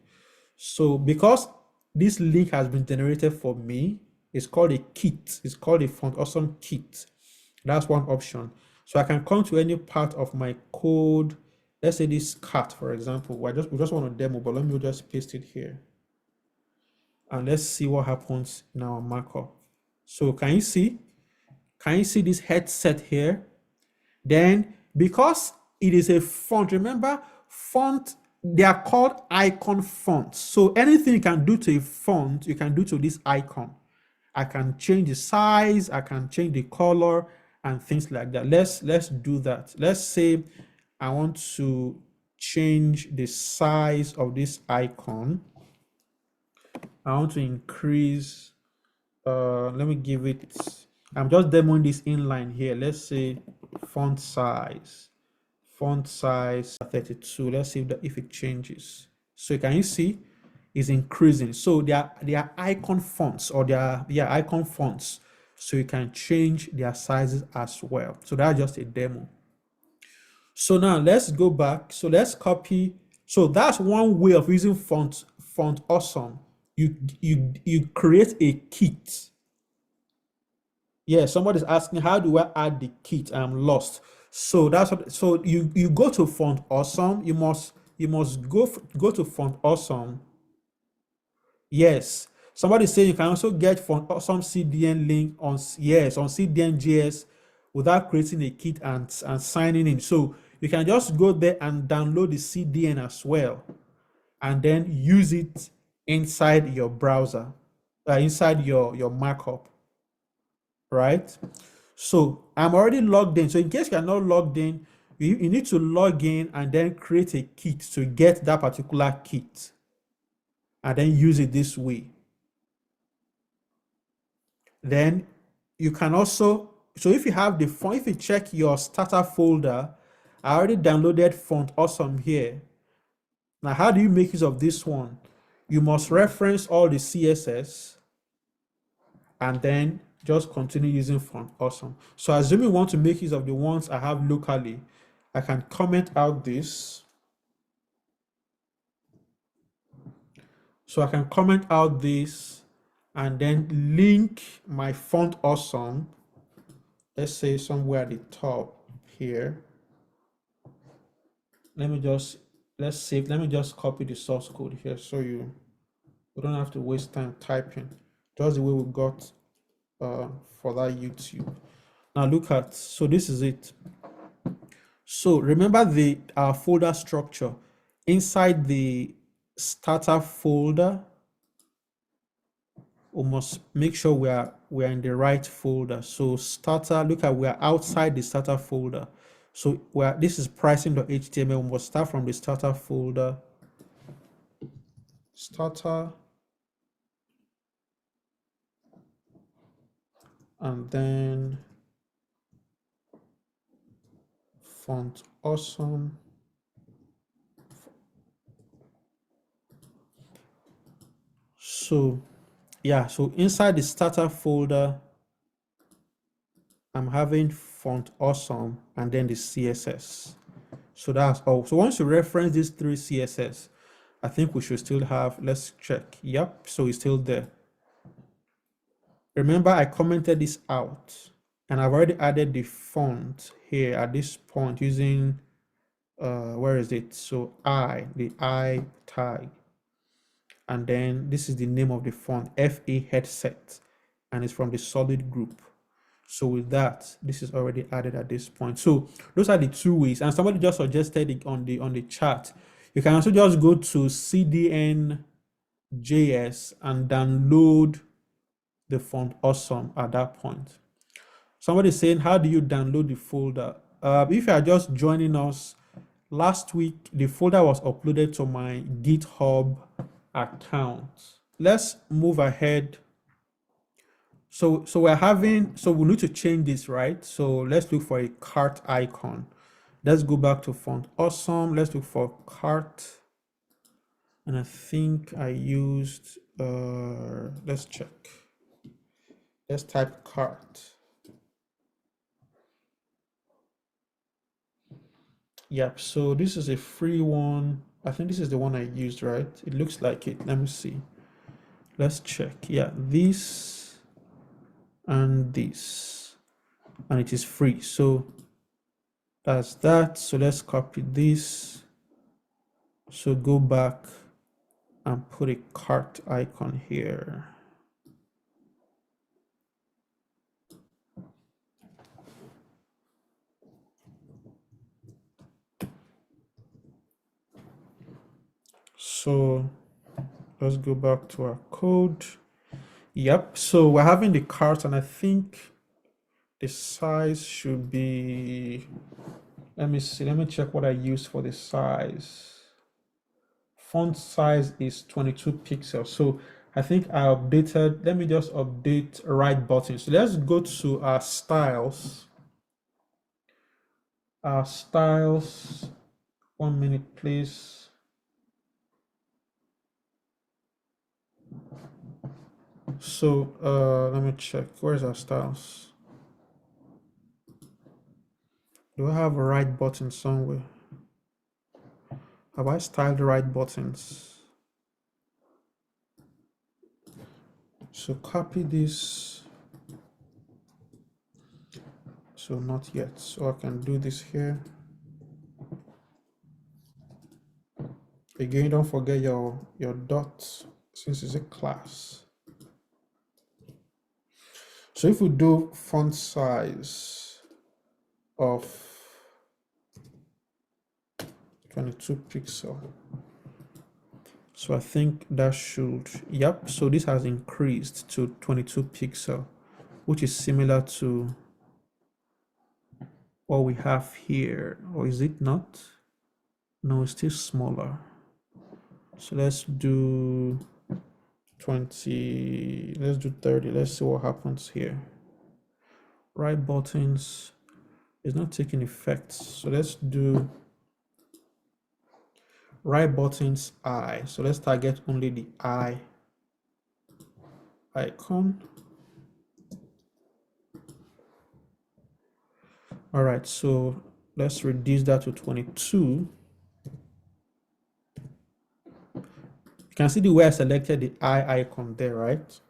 So because this link has been generated for me. It's called a kit. It's called a Font Awesome kit. That's one option. So I can come to any part of my code. Let's say this cat, for example. We just want to demo, but let me just paste it here. And let's see what happens in our markup. So can you see? Can you see this headset here? Then because it is a font, remember font, they are called icon fonts. So anything you can do to a font, you can do to this icon. I can change the size, I can change the color and things like that. Let's do that. Let's say I want to change the size of this icon. I want to increase, let me give it, I'm just demoing this inline here. Let's say font size 32. Let's see if it changes. So can you see is increasing. So they are icon fonts, or they are icon fonts. So you can change their sizes as well. So that's just a demo. So now let's go back. So let's copy. So that's one way of using font awesome. You create a kit. Yeah, somebody's asking, how do I add the kit? I'm lost. So that's what, so you go to Font Awesome. You must go to Font Awesome. Yes. Somebody say you can also get Font Awesome CDN link on, yes, on CDN.js without creating a kit and signing in. So you can just go there and download the CDN as well, and then use it inside your browser, inside your markup, right? So I'm already logged in. So in case you're not logged in, you need to log in and then create a kit to get that particular kit and then use it this way. Then you can also, so if you have the font, if you check your starter folder, I already downloaded Font Awesome here. Now, how do you make use of this one? You must reference all the CSS and then just continue using Font Awesome. So assuming you want to make use of the ones I have locally, I can comment out this. So I can comment out this and then link my Font Awesome, let's say somewhere at the top here. Let me just, let me just copy the source code here so you don't have to waste time typing. Just the way we got for that YouTube. Now look at, so this is it. So remember the folder structure. Inside the starter folder, we must make sure we are in the right folder. So starter, look at, we are outside the starter folder. So this is pricing.html. We must start from the starter folder. Starter, and then Font Awesome. So yeah, so inside the starter folder, I'm having Font Awesome and then the CSS. So that's all. So once you reference these three CSS, I think we should still have, let's check. Yep, so it's still there. Remember, I commented this out and I've already added the font here at this point using, where is it? So the I tag. And then this is the name of the font, FA headset, and it's from the solid group. So with that, this is already added at this point. So those are the two ways. And somebody just suggested it on the chat. You can also just go to CDN.js and download the Font Awesome at that point. Somebody saying, how do you download the folder? If you are just joining us, last week the folder was uploaded to my GitHub account. Let's move ahead. So we need to change this, right? So let's look for a cart icon. Let's go back to Font Awesome. Let's look for cart. And I think I used, let's check. Let's type cart. Yep, so this is a free one. I think this is the one I used, right? It looks like it. Let me see. let's check. Yeah, this and this, and it is free. So that's that. So let's copy this. So go back and put a cart icon here. So let's go back to our code. Yep, so we're having the cart, and I think the size should be, let me see, let me check what I use for the size. Font size is 22 pixels. So I think I updated, let me just update right button. So let's go to our styles. Our styles, 1 minute, please. So let me check, where's our styles? Do I have a right button somewhere? Have I styled the right buttons? So copy this. So not yet. So I can do this here. Again, don't forget your dots since it's a class. So if we do font size of 22 pixel, so I think that should, yep, so this has increased to 22 pixel, which is similar to what we have here, or is it not? No, it's still smaller. So let's do 20, let's do 30. Let's see what happens here. Right buttons is not taking effect. So let's do right buttons I. So let's target only the I icon. All right, so let's reduce that to 22. You can see the way I selected the I icon there, right?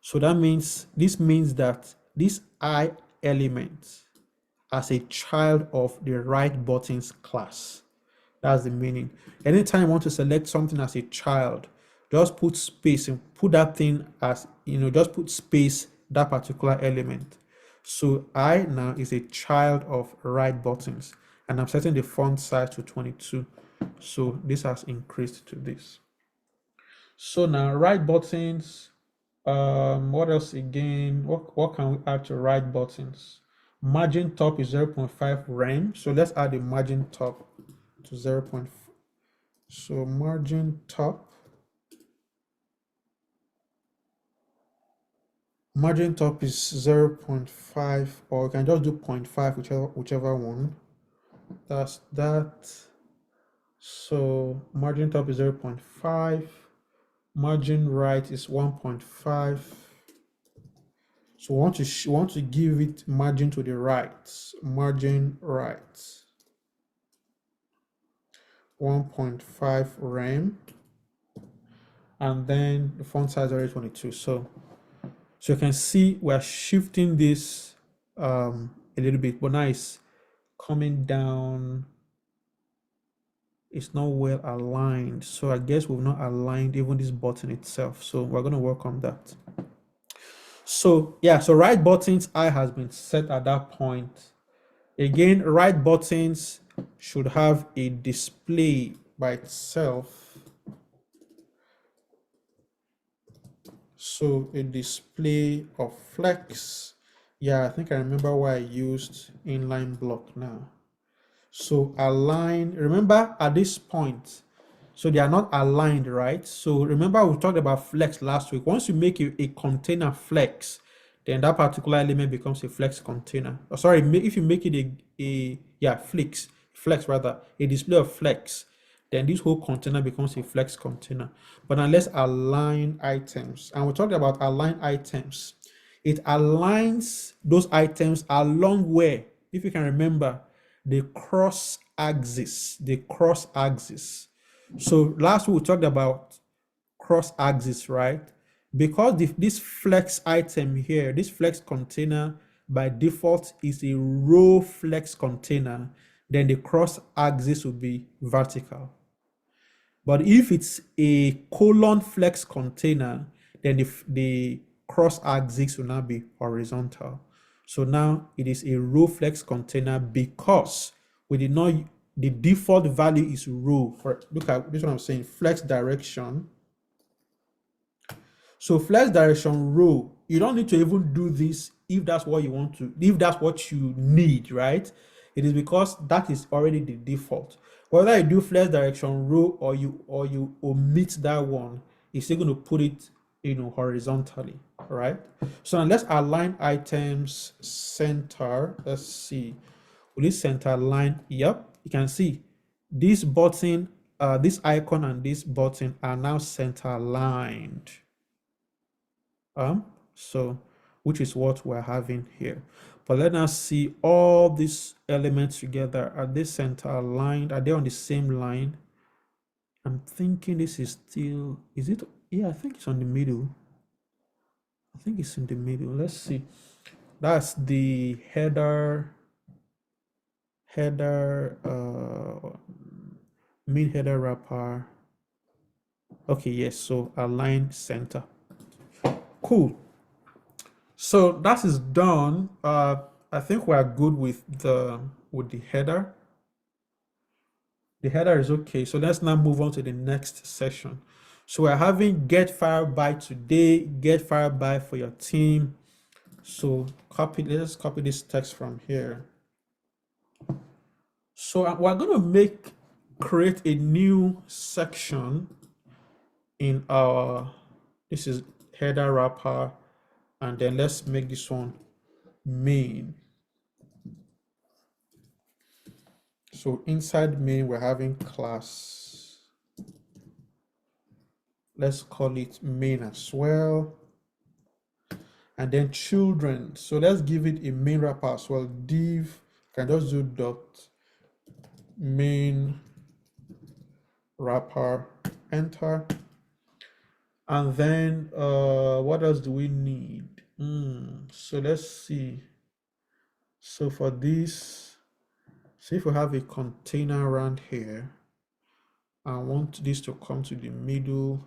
So that means, this means that this I element as a child of the right buttons class. That's the meaning. Anytime you want to select something as a child, just put space and put that thing as, just put space, that particular element. So I now is a child of right buttons, and I'm setting the font size to 22. So this has increased to this. So now right buttons, what else again? What can we add to right buttons? Margin top is 0.5 rem. So let's add the margin top to 0.5. So margin top is 0.5, or you can just do 0.5, whichever one. That's that. So margin top is 0.5. Margin right is 1.5. So we want to give it margin to the right. Margin right 1.5 rem, and then the font size already 22. So you can see we're shifting this a little bit, but now it's coming down. It's not well aligned. So I guess we've not aligned even this button itself. So we're going to work on that. So yeah, so right buttons I has been set at that point. Again, right buttons should have a display by itself. So a display of flex. Yeah, I think I remember why I used inline block now. So align, remember at this point, so they are not aligned, right? So remember we talked about flex last week. Once you make a container flex, then that particular element becomes a flex container. Oh, sorry, if you make it flex rather, a display of flex, then this whole container becomes a flex container. But now let's align items. And we talked about align items. It aligns those items along where, if you can remember, the cross axis. So last week we talked about cross axis, right? because this flex item here, this flex container by default is a row flex container, then the cross axis will be vertical. But if it's a colon flex container, then the cross axis will now be horizontal. So now it is a row flex container because we did not, the default value is row. For look at this one I'm saying, flex direction. So flex direction row, you don't need to even do this if that's what you want to, if that's what you need, right? It is because that is already the default. Whether you do flex direction row or you omit that one, it's still going to put it, horizontally, right? So now let's align items center. Let's see. Will it center line? Yep, you can see this button, this icon and this button are now center aligned. So which is what we're having here. But let us see all these elements together. Are they center aligned? Are they on the same line? I'm thinking this is still, is it? Yeah, I think it's on the middle. I think it's in the middle. Let's see. That's the header, main header wrapper. Okay, yes, so align center. Cool. So that is done. I think we are good with the header. The header is okay. So let's now move on to the next session. So we're having get FireBuy today, get FireBuy for your team. So let's copy this text from here. So we're going to create a new section in our, this is header wrapper, and then let's make this one main. So inside main, we're having class. Let's call it main as well. And then children. So let's give it a main wrapper as well. Div, can just do dot main wrapper, enter. And then what else do we need? So let's see. So for this, so if we have a container around here, I want this to come to the middle.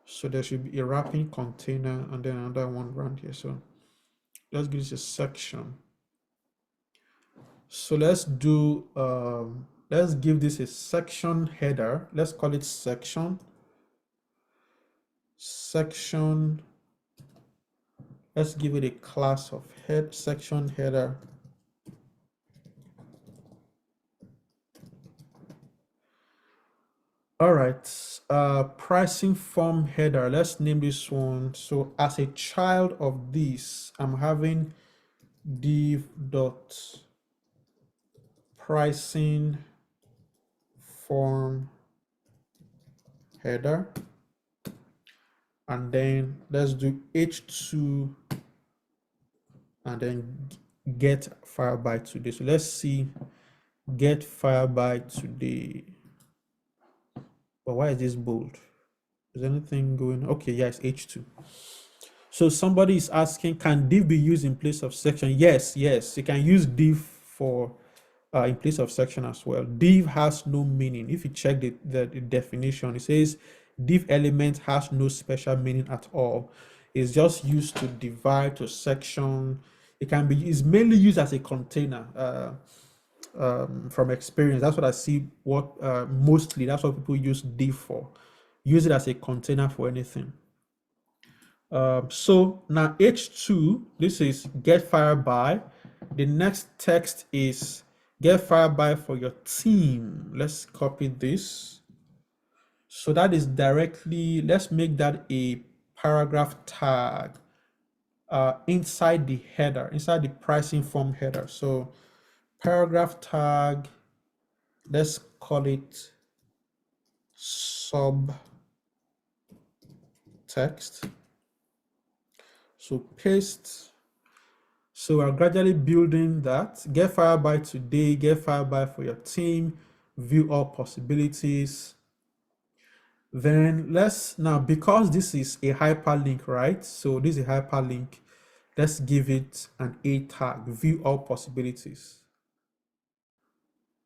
So there should be a wrapping container and then another one around here. So let's give this a section. So let's do, let's give this a section header. Let's call it section. Section. Let's give it a class of section header. All right, pricing form header. Let's name this one. So as a child of this, I'm having div dot pricing form header, and then let's do h2 and then get FireBuy today. So let's see, get FireBuy today. But why is this bold? Is anything going on? Okay, yeah, it's h2. So somebody is asking, can div be used in place of section? Yes, you can use div for in place of section as well. Div has no meaning. If you check the definition, it says div element has no special meaning at all. It's just used to divide to section. It can be, it's mainly used as a container. From experience, that's what I see. Mostly that's what people use div for. Use it as a container for anything. So now h2, this is get FireBuy. The next text is get FireBuy for your team. Let's copy this. So that is directly, let's make that a paragraph tag inside the header, inside the pricing form header. So paragraph tag, let's call it sub text. So paste. So we're gradually building that. Get FireBuy today, get FireBuy for your team, view all possibilities. Then let's now, because this is a hyperlink, right? So this is a hyperlink. Let's give it an A tag, view all possibilities.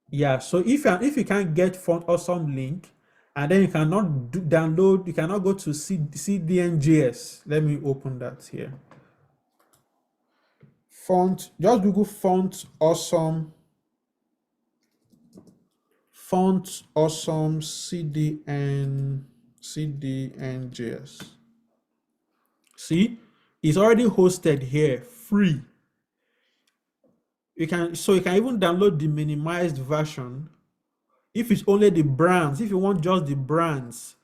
Yeah, so if you can't get font awesome link, and then you cannot download, you cannot go to CDNJS. Let me open that here. Font, just Google font awesome CDNJS. See, it's already hosted here, free. You can even download the minimized version if it's only the brands. If you want just the brands,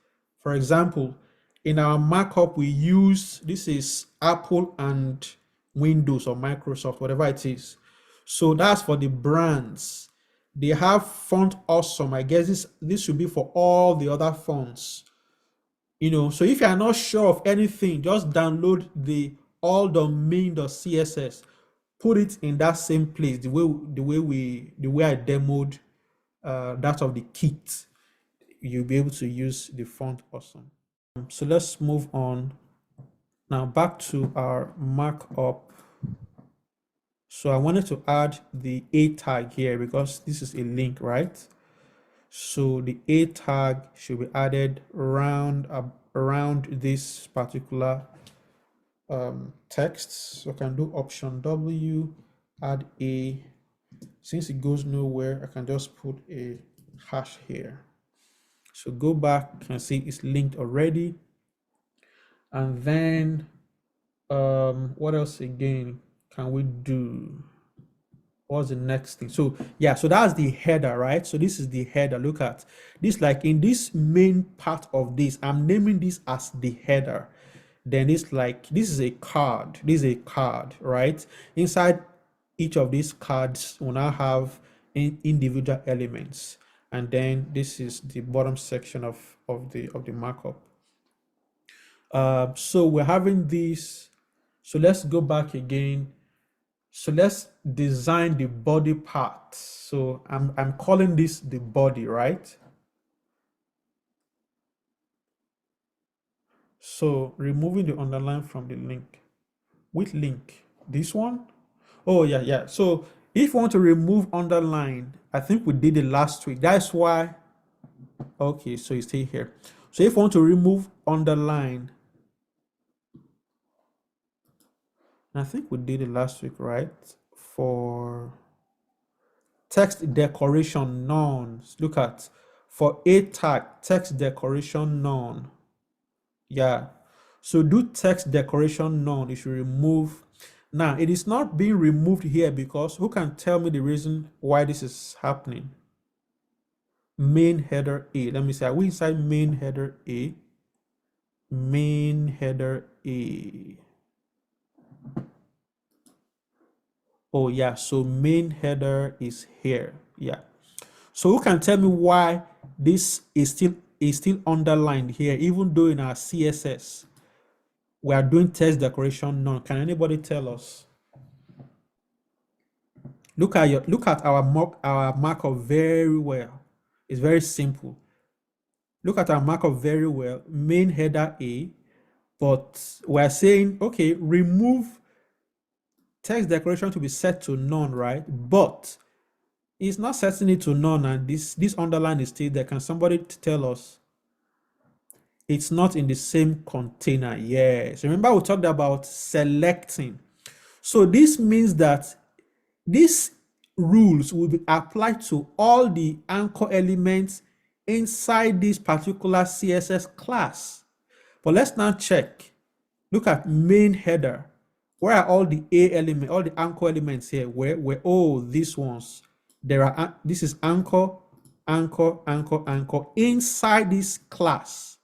for example, in our markup we use, this is Apple and Windows or Microsoft, whatever it is. So that's for the brands. They have font awesome. I guess this should be for all the other fonts. So if you are not sure of anything, just download the all.main.css, put it in that same place, the way I demoed that of the kit. You'll be able to use the font awesome. So let's move on now back to our markup. So I wanted to add the A tag here because this is a link, right? So the A tag should be added around this particular text. So I can do Option W, add A. Since it goes nowhere, I can just put a hash here. So go back, you can see it's linked already. And then what else again can we do? What's the next thing? So yeah, so that's the header, right? So this is the header. Look at this, like in this main part of this, I'm naming this as the header. Then it's like, this is a card, right? Inside each of these cards will now have individual elements, and then this is the bottom section of the markup. So we're having this. So let's go back again. So let's design the body part. So I'm calling this the body, right? So removing the underline from the link. Which link? This one? Oh yeah. So if you want to remove underline, I think we did it last week. That's why. Okay, so it's still here. So if you want to remove underline, I think we did it last week, right? For text decoration none. Look at, for A tag, text decoration none. Yeah. So do text decoration none. You should remove. Now it is not being removed here because who can tell me the reason why this is happening? Main header A. Let me see. Are we inside main header A? Main header A. Oh yeah, so main header is here. Yeah. So who can tell me why this is still underlined here, even though in our CSS we are doing text decoration none? Can anybody tell us? Look at our markup very well. It's very simple. Look at our markup very well. Main header A, but we're saying, okay, remove text decoration to be set to none, right? But it's not setting it to none, and this underline is still there. Can somebody tell us? It's not in the same container. Yes. Remember we talked about selecting. So this means that these rules will be applied to all the anchor elements inside this particular CSS class. But let's now check. Look at main header. Where are all the A elements, all the anchor elements here? Where oh, these ones. This is anchor inside this class.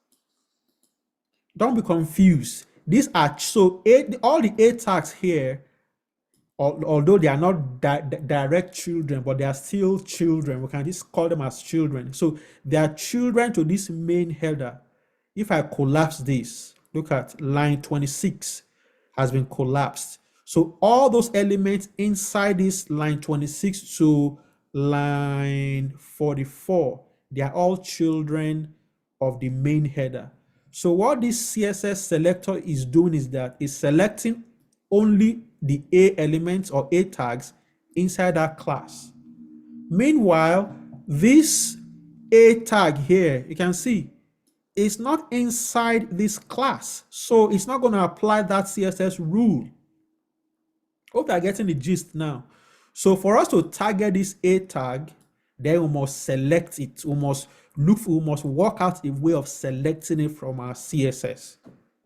Don't be confused. These are all the A tags here, although they are not direct children, but they are still children. We can just call them as children. So they are children to this main header. If I collapse this, look at line 26 has been collapsed. So all those elements inside this line 26 to line 44, they are all children of the main header. So what this CSS selector is doing is that it's selecting only the A elements or A tags inside that class. Meanwhile, this A tag here, you can see, is not inside this class. So it's not going to apply that CSS rule. Hope you're getting the gist now. So for us to target this A tag, then we must select it. We must work out a way of selecting it from our CSS.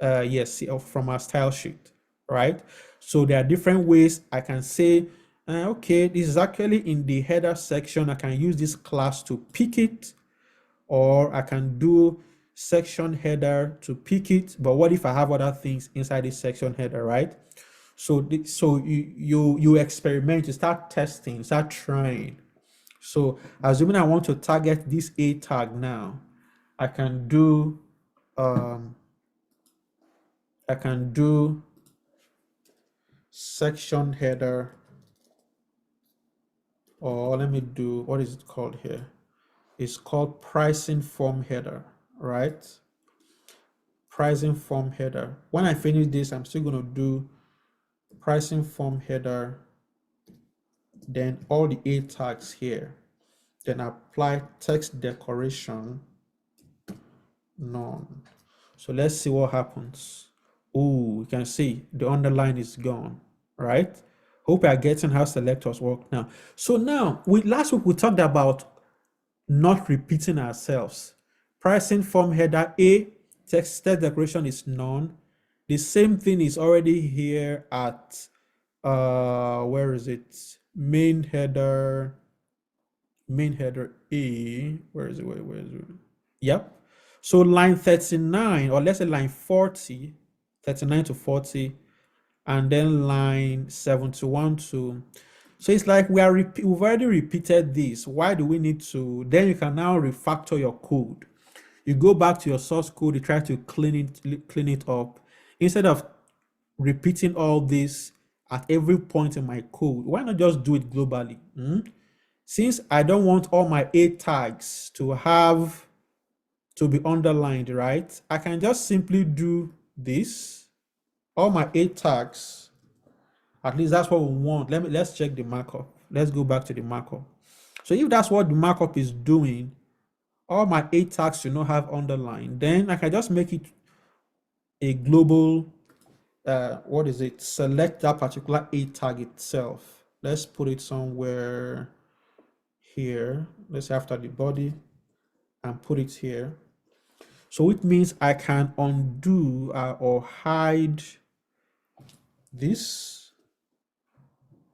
Yes, from our style sheet, right? So there are different ways I can say, okay, this is actually in the header section. I can use this class to pick it, or I can do section header to pick it. But what if I have other things inside this section header, right? So you experiment, you start testing, start trying. So assuming I want to target this A tag now, I can do section header, or let me do, what is it called here? It's called pricing form header, right? Pricing form header. When I finish this, I'm still going to do pricing form header, then all the A tags here, then apply text decoration none. So let's see what happens. Oh, you can see the underline is gone, right? Hope you are getting how selectors work now. So now, last week we talked about not repeating ourselves. Pricing form header A, text decoration is none. The same thing is already here at where is it? Main header A. Where is it? Where is it? Yep. So line 39, or let's say line 40, 39 to 40, and then line 71 to. So it's like we've already repeated this. Why do we need to? Then you can now refactor your code. You go back to your source code, you try to clean it up. Instead of repeating all this at every point in my code, why not just do it globally? Since I don't want all my A tags to be underlined, right? I can just simply do this. All my A tags, at least that's what we want. Let's check the markup. Let's go back to the markup. So if that's what the markup is doing, all my A tags should not have underlined, then I can just make it a global, select that particular A tag itself. Let's put it somewhere here. Let's say after the body, and put it here. So it means I can undo or hide this.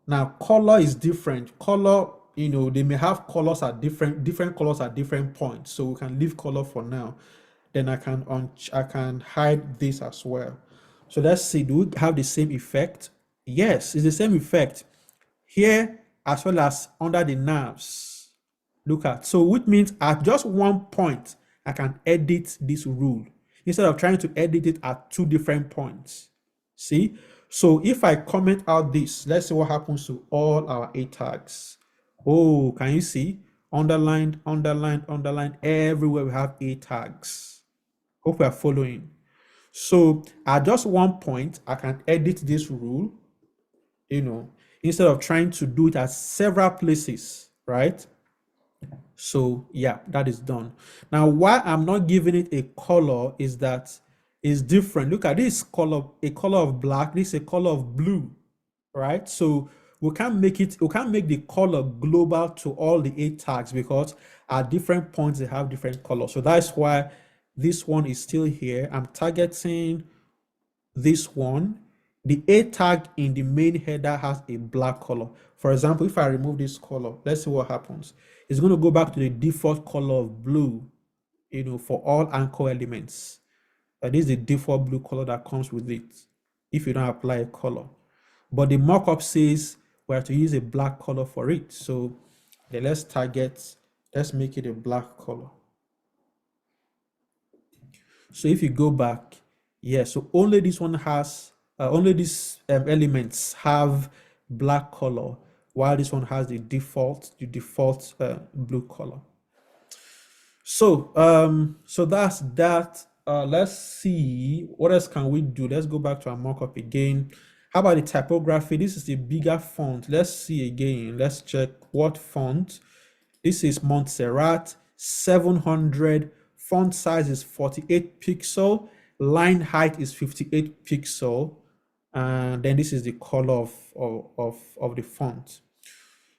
Now color is different. Color, they may have colors at different colors at different points. So we can leave color for now. Then I can hide this as well. So let's see, do we have the same effect? Yes, it's the same effect here as well as under the navs. Look at, so which means at just one point, I can edit this rule instead of trying to edit it at two different points. See? So if I comment out this, let's see what happens to all our A tags. Oh, can you see? Underlined, underlined, underlined, everywhere we have A tags. Hope we are following. So at just one point, I can edit this rule, instead of trying to do it at several places, right? So yeah, that is done. Now, why I'm not giving it a color is that it's different. Look at this color, a color of black, this is a color of blue, right? So we can't make the color global to all the A tags because at different points they have different colors. So that's why this one is still here. I'm targeting this one. The A tag in the main header has a black color. For example, if I remove this color, let's see what happens. It's going to go back to the default color of blue, for all anchor elements. This is the default blue color that comes with it if you don't apply a color. But the markup says we have to use a black color for it. So then let's make it a black color. So if you go back, yeah, so only this one has, only these elements have black color, while this one has the default blue color. So that's that. Let's see what else can we do. Let's go back to our mockup again. How about the typography? This is the bigger font. Let's see again. Let's check what font. This is Montserrat 700. Font size is 48 pixel. Line height is 58 pixel. And then this is the color of the font.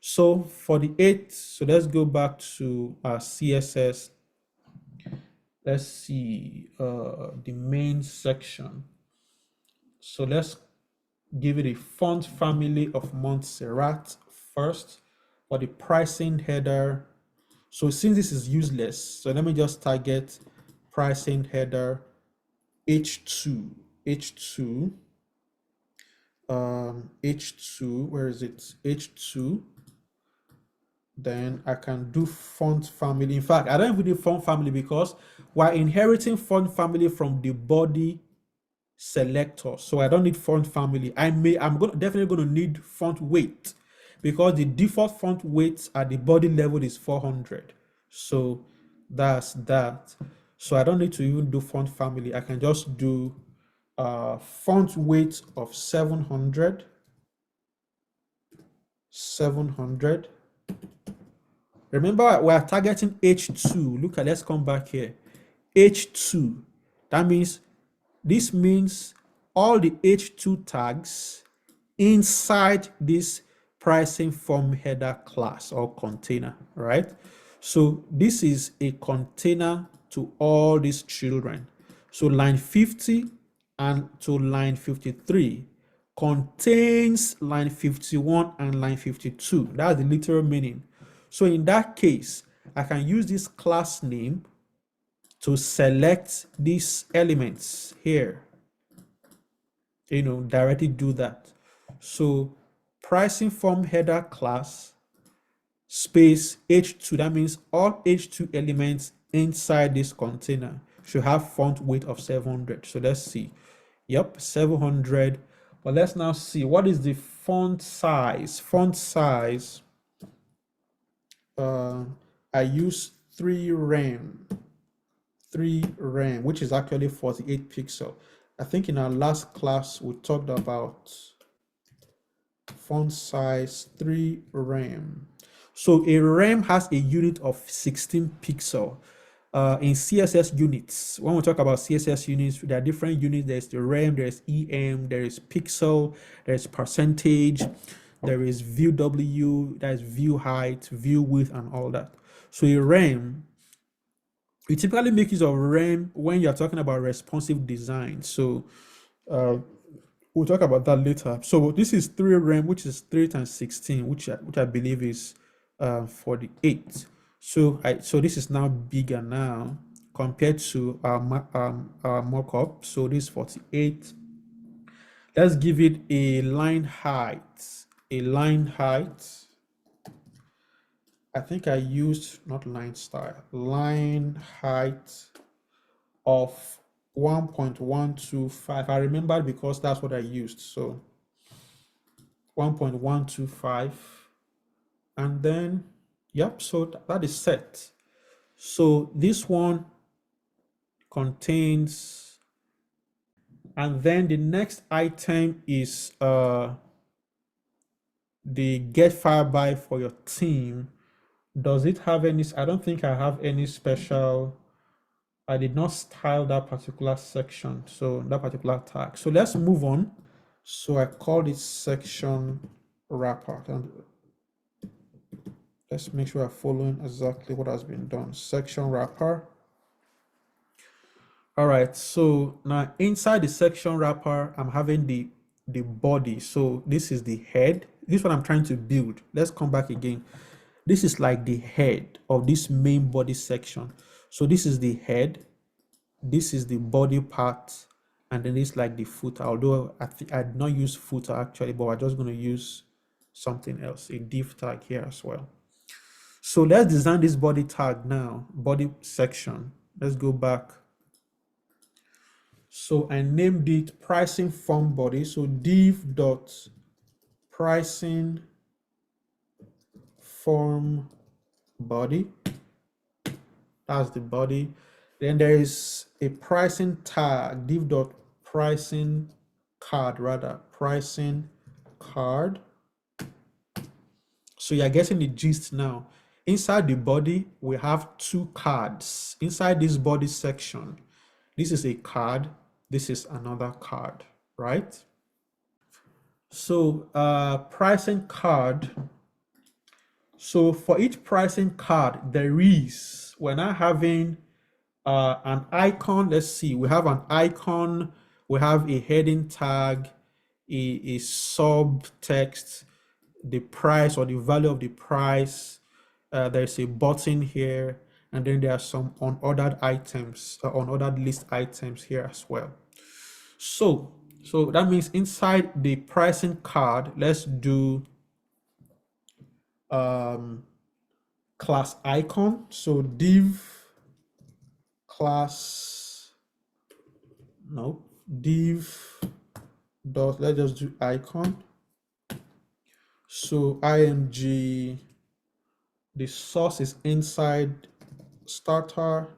So for the 8, so let's go back to our CSS. Let's see the main section. So let's give it a font family of Montserrat first for the pricing header. So since this is useless, so let me just target pricing header H2, H2, H2, where is it? H2. Then I can do font family. In fact, I don't even do font family because we're inheriting font family from the body selector. So I don't need font family. I'm definitely going to need font weight because the default font weight at the body level is 400. So that's that. So I don't need to even do font family. I can just do font weight of 700. 700. Remember, we are targeting H2. Look at, let's come back here. H2. This means all the H2 tags inside this pricing form header class or container, right? So this is a container to all these children. So line 50 and to line 53 contains line 51 and line 52. That's the literal meaning. So in that case, I can use this class name to select these elements here. Directly do that. So pricing form header class space H2. That means all H2 elements inside this container should have font weight of 700. So let's see. Yep, 700. But let's now see what is the font size. Font size. I use 3 rem, which is actually 48 pixel. I think in our last class we talked about font size 3 rem. So a rem has a unit of 16 pixel. In CSS units, when we talk about CSS units, there are different units. There's the rem, there's em, there is pixel, there's percentage, there is view W, that is view height, view width, and all that. So a rem, we typically make use of rem when you're talking about responsive design. So we'll talk about that later. So this is 3 rem, which is 3 times 16, which I believe is 48. So this is now bigger now compared to our mockup. So this is 48. Let's give it a line height. I think I used not line style, line height of 1.125. I remember because that's what I used. So 1.125, and then yep, so that is set. So this one contains, and then the next item is the get FireBuy for your team. Does it have any? I don't think I have any special. I did not style that particular section, so that particular tag. So let's move on. So I call it section wrapper. And let's make sure I'm following exactly what has been done. Section wrapper. All right, so now inside the section wrapper, I'm having the body. So this is the head. This is what I'm trying to build. Let's come back again. This is like the head of this main body section. So this is the head, this is the body part, and then it's like the footer. Although I did not use footer actually, but I'm just going to use something else, a div tag here as well. So let's design this body tag now, body section. Let's go back. So I named it pricing form body. So div dot pricing form body. That's the body. Then there is a pricing tag, div.pricing card, rather, pricing card. So you're getting the gist now. Inside the body, we have two cards. Inside this body section, this is a card, this is another card, right? So pricing card. So for each pricing card, we're now having an icon. Let's see, we have an icon, we have a heading tag, a subtext, the price or the value of the price. There's a button here, and then there are some unordered items, unordered list items here as well. So that means inside the pricing card, let's do class icon. So div class, no, div dot, let's just do icon. So img, the source is inside starter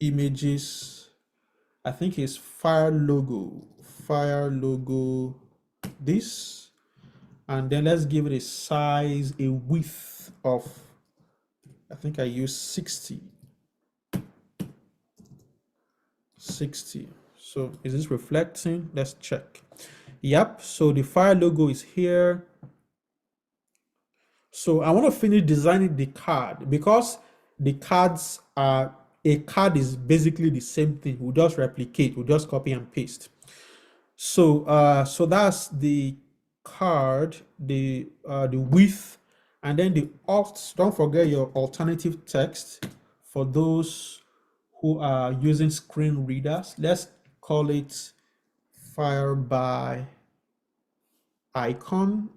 images. I think it's fire logo this, and then let's give it a size, a width of, I think I use 60. So is this reflecting? Let's check. Yep, so the fire logo is here. So I want to finish designing the card, because the cards are, a card is basically the same thing. We'll just replicate, we'll just copy and paste. So so that's the card, the width, and then the alt. Don't forget your alternative text for those who are using screen readers. Let's call it FireBuy icon.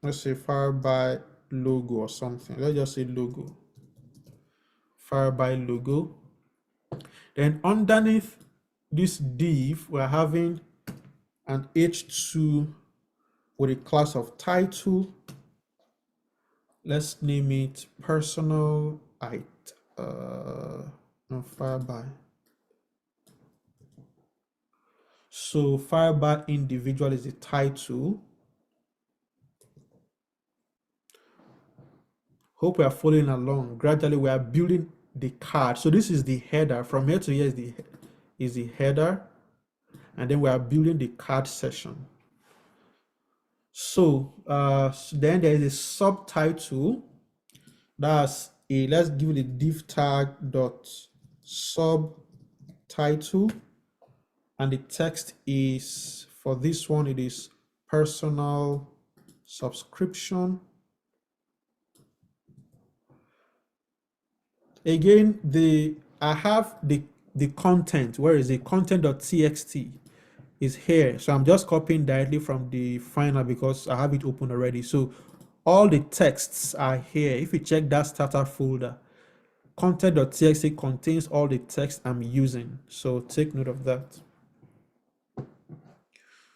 Let's say FireBuy logo or something. Let's just say logo. FireBuy logo. Then underneath this div, we're having an h2 with a class of title. Let's name it personal no, FireBuy. So FireBuy individual is the title. Hope we are following along. Gradually we are building the card. So this is the header. From here to here is the header, and then we are building the card section. So then there is a subtitle. That's a, let's give it a div tag dot subtitle, and the text is, for this one, it is personal subscription. Again, I have the content. Where is the content.txt is here. So I'm just copying directly from the final because I have it open already. So all the texts are here. If you check that starter folder, content.txt contains all the text I'm using. So take note of that.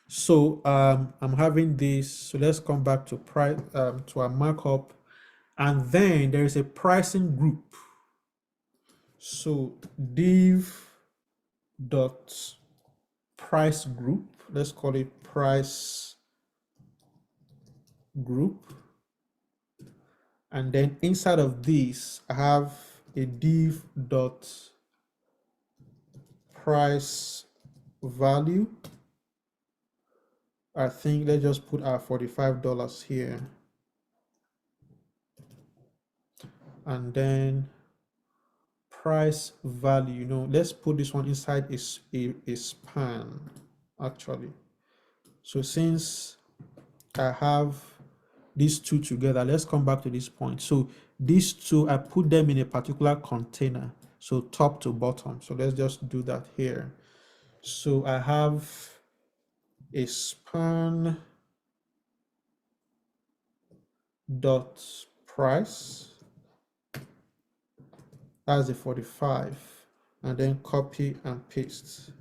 So I'm having this. So let's come back to price, to our markup, and then there is a pricing group. So div dot price group, let's call it price group, and then inside of this I have a div dot price value. I think let's just put our $45 here, and then price value, let's put this one inside a span actually. So since I have these two together, let's come back to this point. So these two, I put them in a particular container, so top to bottom. So let's just do that here. So I have a span dot price, that's the 45, and then copy and paste.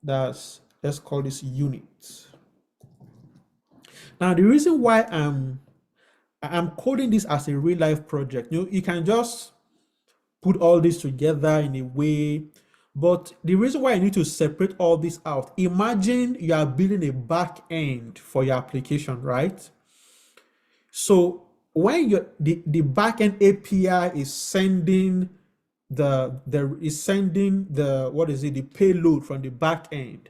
That's, let's call this unit. Now the reason why I'm coding this as a real life project, you can just put all this together in a way. But the reason why you need to separate all this out, imagine you are building a back end for your application, right? So when the backend API is sending the what is it, the payload from the back end,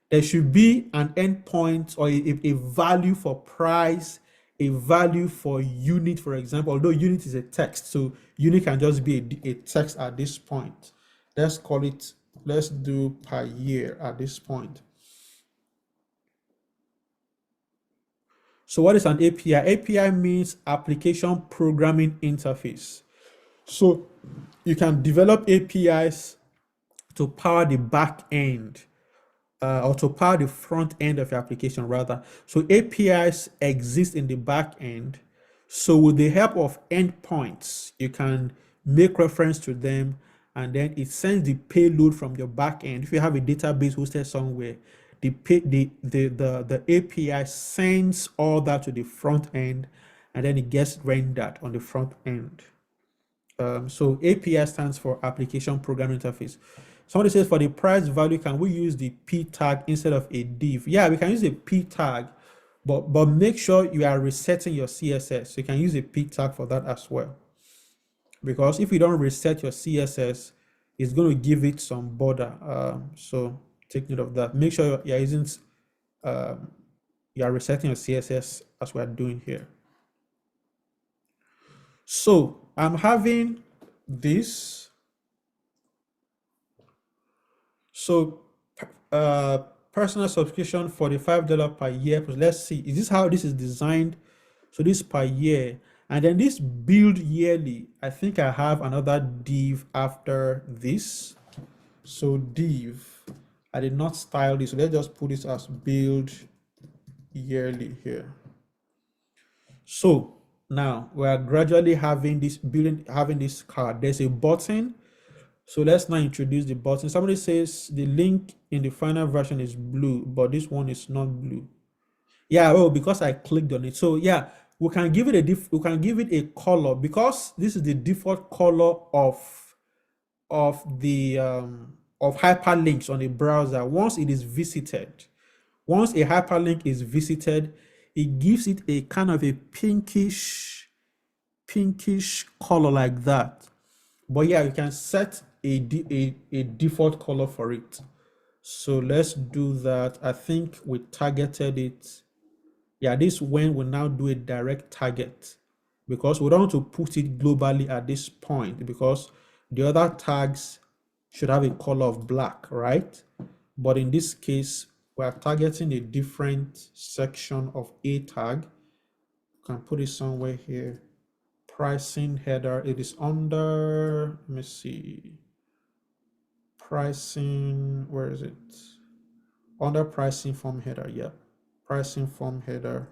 there should be an endpoint or a value for price, a value for unit, for example, although unit is a text, so unit can just be a text at this point. Let's call it, let's do per year at this point. So what is an API? API means application programming interface. So you can develop APIs to power the back end, or to power the front end of your application rather. So APIs exist in the back end. So with the help of endpoints, you can make reference to them, and then it sends the payload from your back end. If you have a database hosted somewhere, the API sends all that to the front end, and then it gets rendered on the front end. So API stands for Application Programming Interface. Somebody says for the price value, can we use the P tag instead of a div? Yeah, we can use a P tag, but make sure you are resetting your CSS. So you can use a P tag for that as well. Because if you don't reset your CSS, it's going to give it some border. So take note of that. Make sure you're using, you are resetting your CSS as we're doing here. So I'm having this. So personal subscription, $45 per year. Let's see, is this how this is designed? So this per year, and then this build yearly. I think I have another div after this. So div, I did not style this, so let's just put this as build yearly here. So now we are gradually having this having this card. There's a button. So let's now introduce the button. Somebody says the link in the final version is blue, but this one is not blue. Yeah, well, because I clicked on it. So yeah, we can give it a color, because this is the default color of the of hyperlinks on a browser. Once it is visited, once a hyperlink is visited, it gives it a kind of a pinkish color like that. But yeah, you can set a default color for it. So let's do that. I think we targeted it. Yeah, this when we now do a direct target, because we don't want to put it globally at this point, because the other tags should have a color of black, right? But in this case, we are targeting a different section of a tag. You can put it somewhere here. Pricing header, it is under, let me see, pricing, where is it? Under pricing form header, yeah, pricing form header.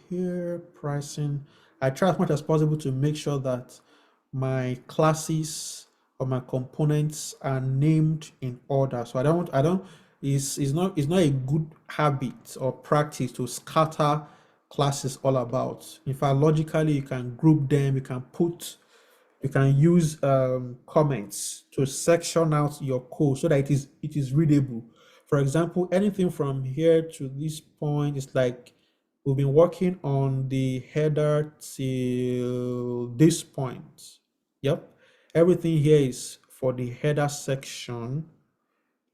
Here, pricing. I try as much as possible to make sure that my classes or my components are named in order. So it's not a good habit or practice to scatter classes all about. In fact, logically, you can group them, you can use comments to section out your code so that it is readable. For example, anything from here to this point is like we've been working on the header till this point. Yep. Everything here is for the header section.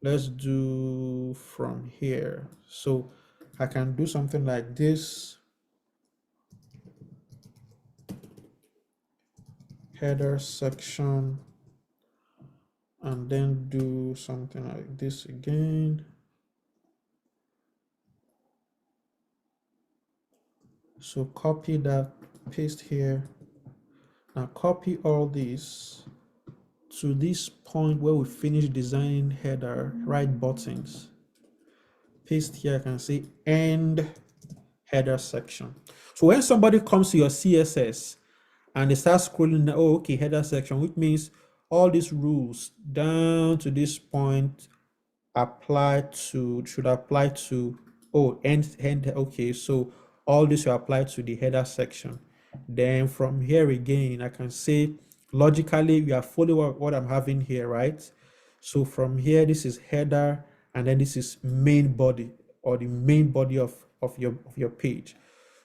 Let's do from here. So I can do something like this. Header section, and then do something like this again. So copy that, paste here. Now copy all these to this point where we finish designing header, right buttons. Paste here, I can say end header section. So when somebody comes to your CSS and they start scrolling, oh, okay, header section, which means all these rules down to this point should apply to, oh, end, okay, so all this will apply to the header section. Then from here again, I can say logically we are following what I'm having here, right? So from here, this is header, and then this is main body, or the main body of your page.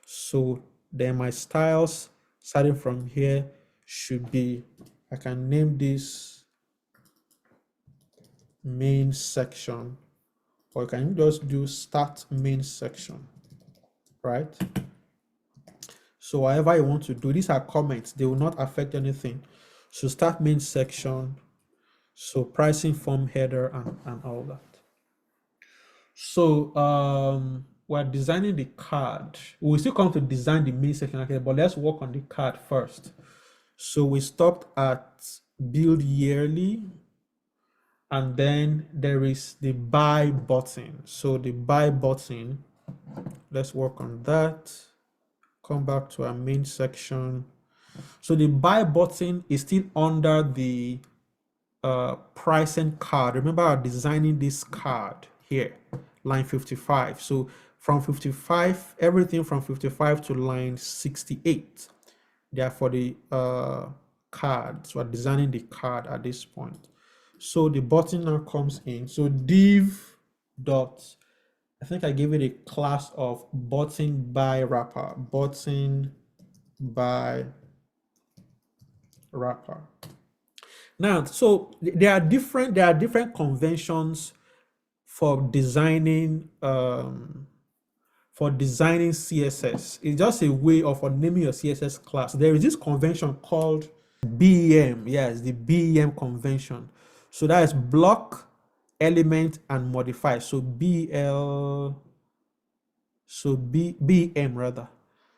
So then my styles starting from here should be, I can name this main section, or you can just do start main section, right? So however you want to do, these are comments, they will not affect anything. So start main section, so pricing form header and all that. So we're designing the card. We'll still come to design the main section, okay, but let's work on the card first. So we stopped at build yearly, and then there is the buy button. So the buy button, let's work on that. Come back to our main section. So the buy button is still under the pricing card. Remember, I'm designing this card here, line 55. So from 55, everything from 55 to line 68, they are for the card. So we're designing the card at this point. So the button now comes in. So div dot, I think I gave it a class of button by wrapper, button by wrapper. Now, so there are different conventions for designing CSS. It's just a way of naming your CSS class. There is this convention called BEM. Yes, the BEM convention. So that is block, element, and modify. So BEM rather.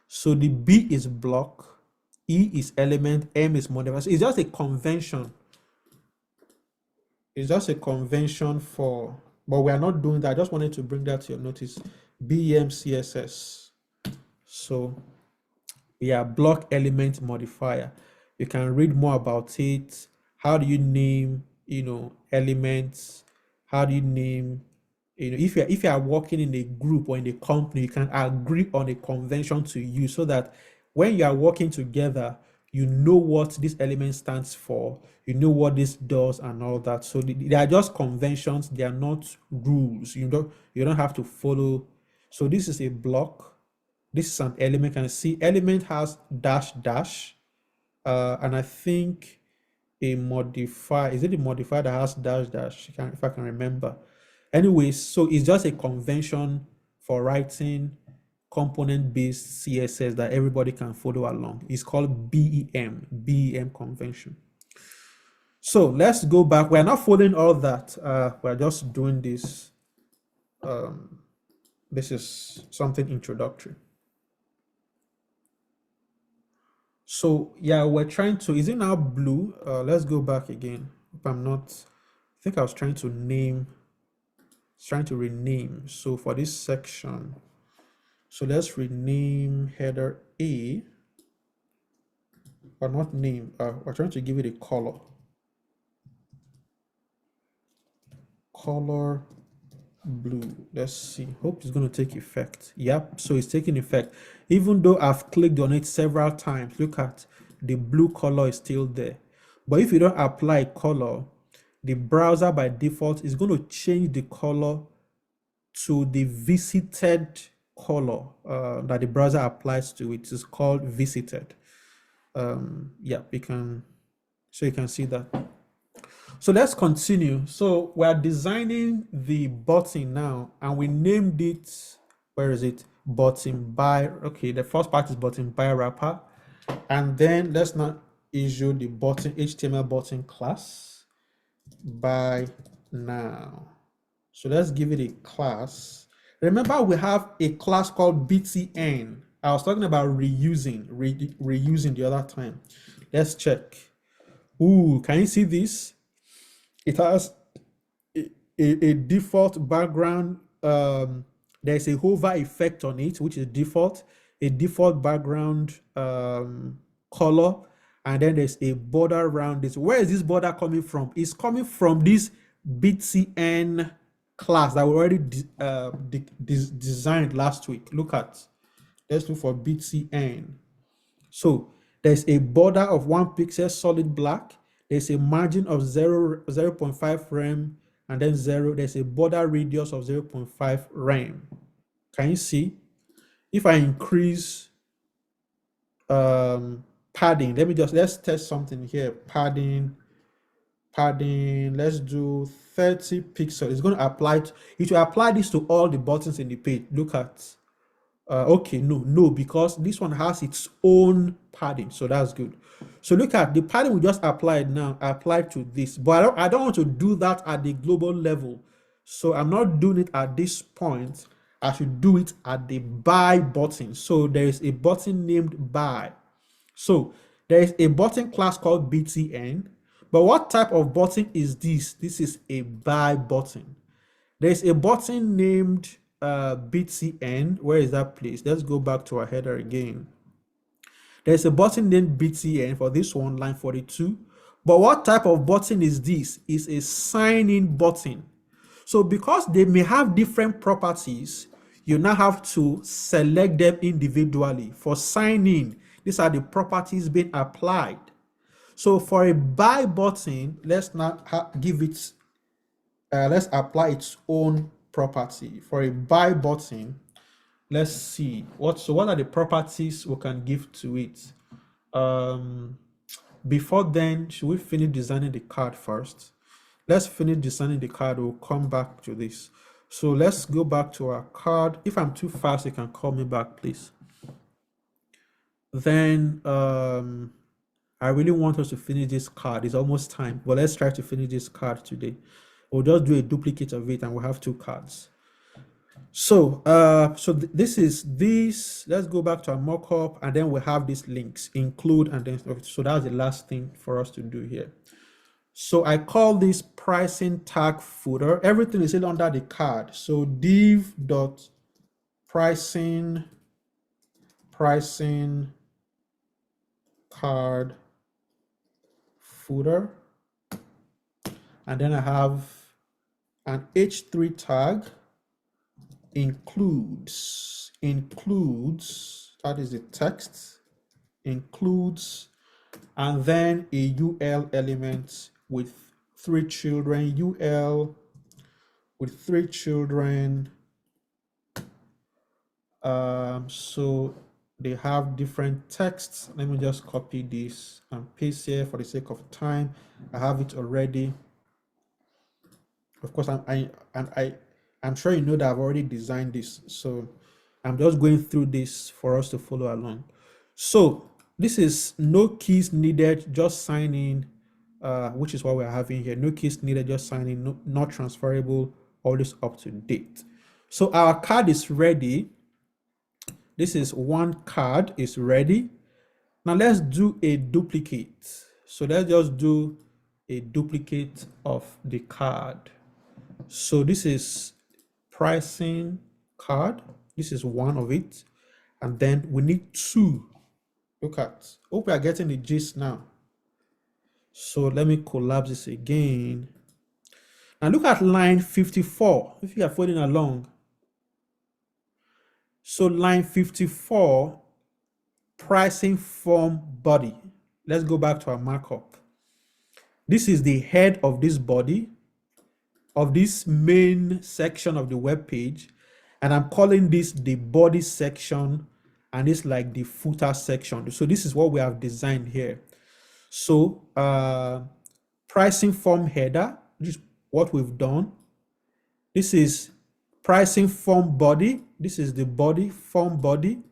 So the B is block, E is element, M is modify. So it's just a convention. It's just a convention for, but we are not doing that. I just wanted to bring that to your notice. BEM CSS. So yeah, block element modifier. You can read more about it. How do you name, elements? How do you name, if you are working in a group or in a company, you can agree on a convention to use, so that when you are working together, you know what this element stands for, you know what this does and all that. So they are just conventions, they are not rules. You don't have to follow. So this is a block, this is an element. Can see element has dash dash, and I think a modifier, is it a modifier that has dash dash, if I can remember. Anyways, so it's just a convention for writing component-based CSS that everybody can follow along. It's called BEM convention. So let's go back. We're not following all that. We're just doing this. This is something introductory. So yeah, we're trying to, is it now blue? Let's go back again. If I'm not, I think I was trying to rename. So for this section, so let's rename header A, or not name, we're trying to give it a color. Color blue. Let's see. Hope it's going to take effect. Yep, so it's taking effect. Even though I've clicked on it several times, look at the blue color is still there. But if you don't apply color, the browser by default is going to change the color to the visited color that the browser applies to it. Is called visited. Yeah, you can see that. So let's continue. So we are designing the button now, and we named it, where is it? Button by, okay, the first part is button by wrapper. And then let's now issue the button HTML button class by now. So let's give it a class. Remember, we have a class called btn. I was talking about reusing the other time. Let's check. Ooh, can you see this? It has a default background. There's a hover effect on it, which is default, a default background color, and then there's a border around this. Where is this border coming from? It's coming from this btn class that we already designed last week. Let's look for btn. So there's a border of 1 pixel solid black. There's a margin of 0.5 rem, and then 0. There's a border radius of 0.5 rem. Can you see? If I increase padding, let's test something here. Padding, let's do 30 pixels. It's going to it will apply this to all the buttons in the page. Look at, okay, no, because this one has its own padding, so that's good. So look at the padding we just applied now, applied to this, but I don't want to do that at the global level. So I'm not doing it at this point. I should do it at the buy button. So there is a button named buy. So there is a button class called BTN. But what type of button is this? This is a buy button. There's a button named BTN. Where is that place? Let's go back to our header again. There's a button named BTN for this one, line 42. But what type of button is this? It's a sign-in button. So because they may have different properties, you now have to select them individually. For sign in, these are the properties being applied. So for a buy button, let's not give it, let's apply its own property. For a buy button, let's see what are the properties we can give to it. Before then, should we finish designing the card first? Let's finish designing the card. We'll come back to this. So let's go back to our card. If I'm too fast, you can call me back, please. Then I really want us to finish this card. It's almost time, but let's try to finish this card today. We'll just do a duplicate of it and we'll have 2 cards. So this is this. Let's go back to our mockup, and then we have these links, include, and then so that's the last thing for us to do here. So I call this pricing tag footer. Everything is still under the card. So div dot pricing card footer, and then I have an h3 tag includes, that is the text, includes, and then a ul element with 3 children, ul with 3 children. So they have different texts. Let me just copy this and paste here for the sake of time. I have it already. Of course, I'm sure you know that I've already designed this, so I'm just going through this for us to follow along. So this is no keys needed, just sign in, which is what we're having here. No keys needed, just sign in, no, not transferable, always up to date. So our card is ready. This is one card is ready. Now let's do a duplicate. So let's just do a duplicate of the card. So this is pricing card. This is one of it. And then we need 2. Look at, hope we are getting the gist now. So let me collapse this again. Now look at line 54, if you are following along. So line 54, pricing form body. Let's go back to our markup. This is the head of this body, of this main section of the web page, and I'm calling this the body section, and it's like the footer section. So this is what we have designed here. So pricing form header, which is what we've done. This is pricing form body. This is the body, form body,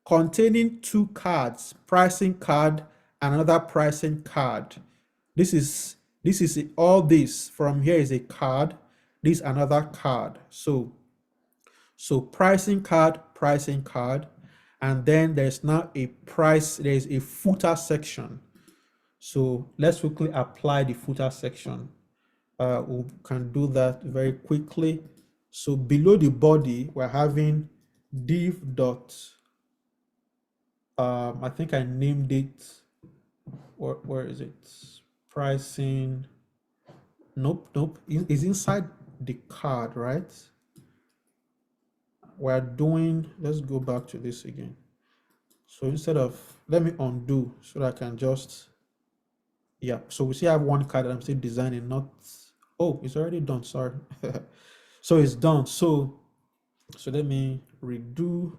containing 2 cards, pricing card and another pricing card. This is all this from here is a card, this another card. So pricing card, and then there's now a price, there's a footer section. So let's quickly apply the footer section. We can do that very quickly. So below the body, we're having div dot, I think I named it, where is it? Pricing, nope, it's inside the card, right? We're doing, let's go back to this again. So instead of, let me undo so that I can just, yeah. So we see I have one card that I'm still designing, not, oh, it's already done, sorry. So it's done. So let me redo.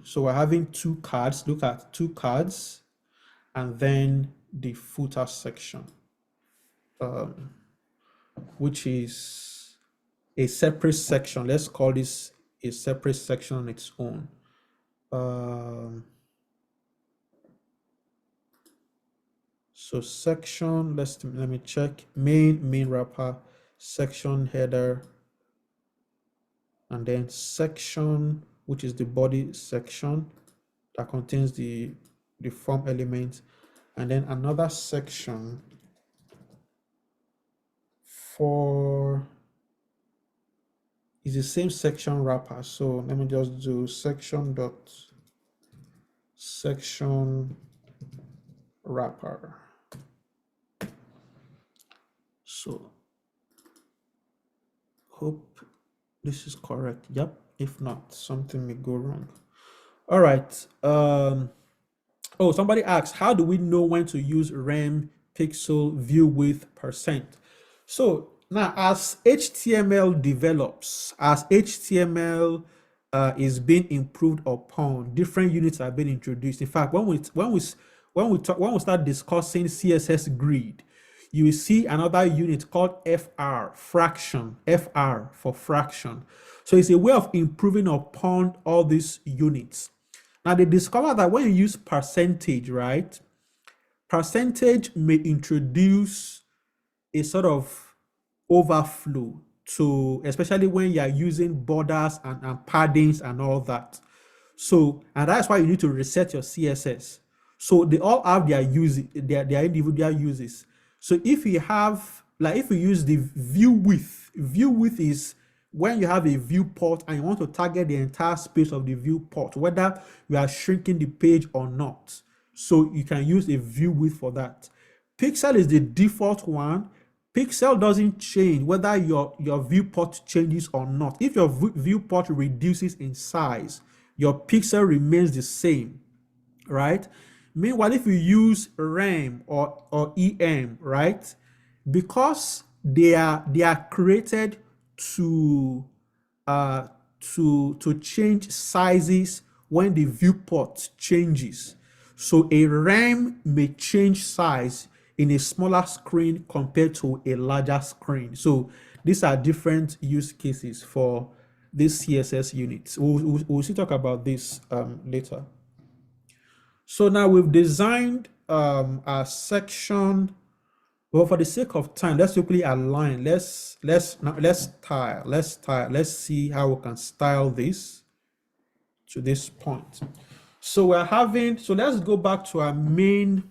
So we're having two cards. Look at two cards and then the footer section, which is a separate section. Let's call this a separate section on its own. So section, let me check. Main wrapper, section header, and then section, which is the body section that contains the form element, and then another section for is the same section wrapper. So let me just do section wrapper. So hope this is correct. Yep. If not, something may go wrong. All right. Oh, somebody asked, how do we know when to use rem pixel view width percent? So now, as HTML develops, as HTML is being improved upon, different units are being introduced. In fact, when we start discussing CSS grid, you will see another unit called FR, fraction, FR for fraction. So it's a way of improving upon all these units. Now they discovered that when you use percentage, right, percentage may introduce a sort of overflow to, especially when you are using borders and paddings and all that. So, and that's why you need to reset your CSS. So they all have their uses, their individual uses. So if you have, like if you use the view width is when you have a viewport and you want to target the entire space of the viewport, whether you are shrinking the page or not. So you can use a view width for that. Pixel is the default one. Pixel doesn't change whether your viewport changes or not. If your viewport reduces in size, your pixel remains the same, right? Meanwhile, if you use rem or em, right, because they are created to change sizes when the viewport changes. So a rem may change size in a smaller screen compared to a larger screen. So these are different use cases for these CSS units. We'll still talk about this later. So now we've designed a section. Well, for the sake of time, let's quickly align. Let's style. Let's see how we can style this to this point. So we're having. So let's go back to our main.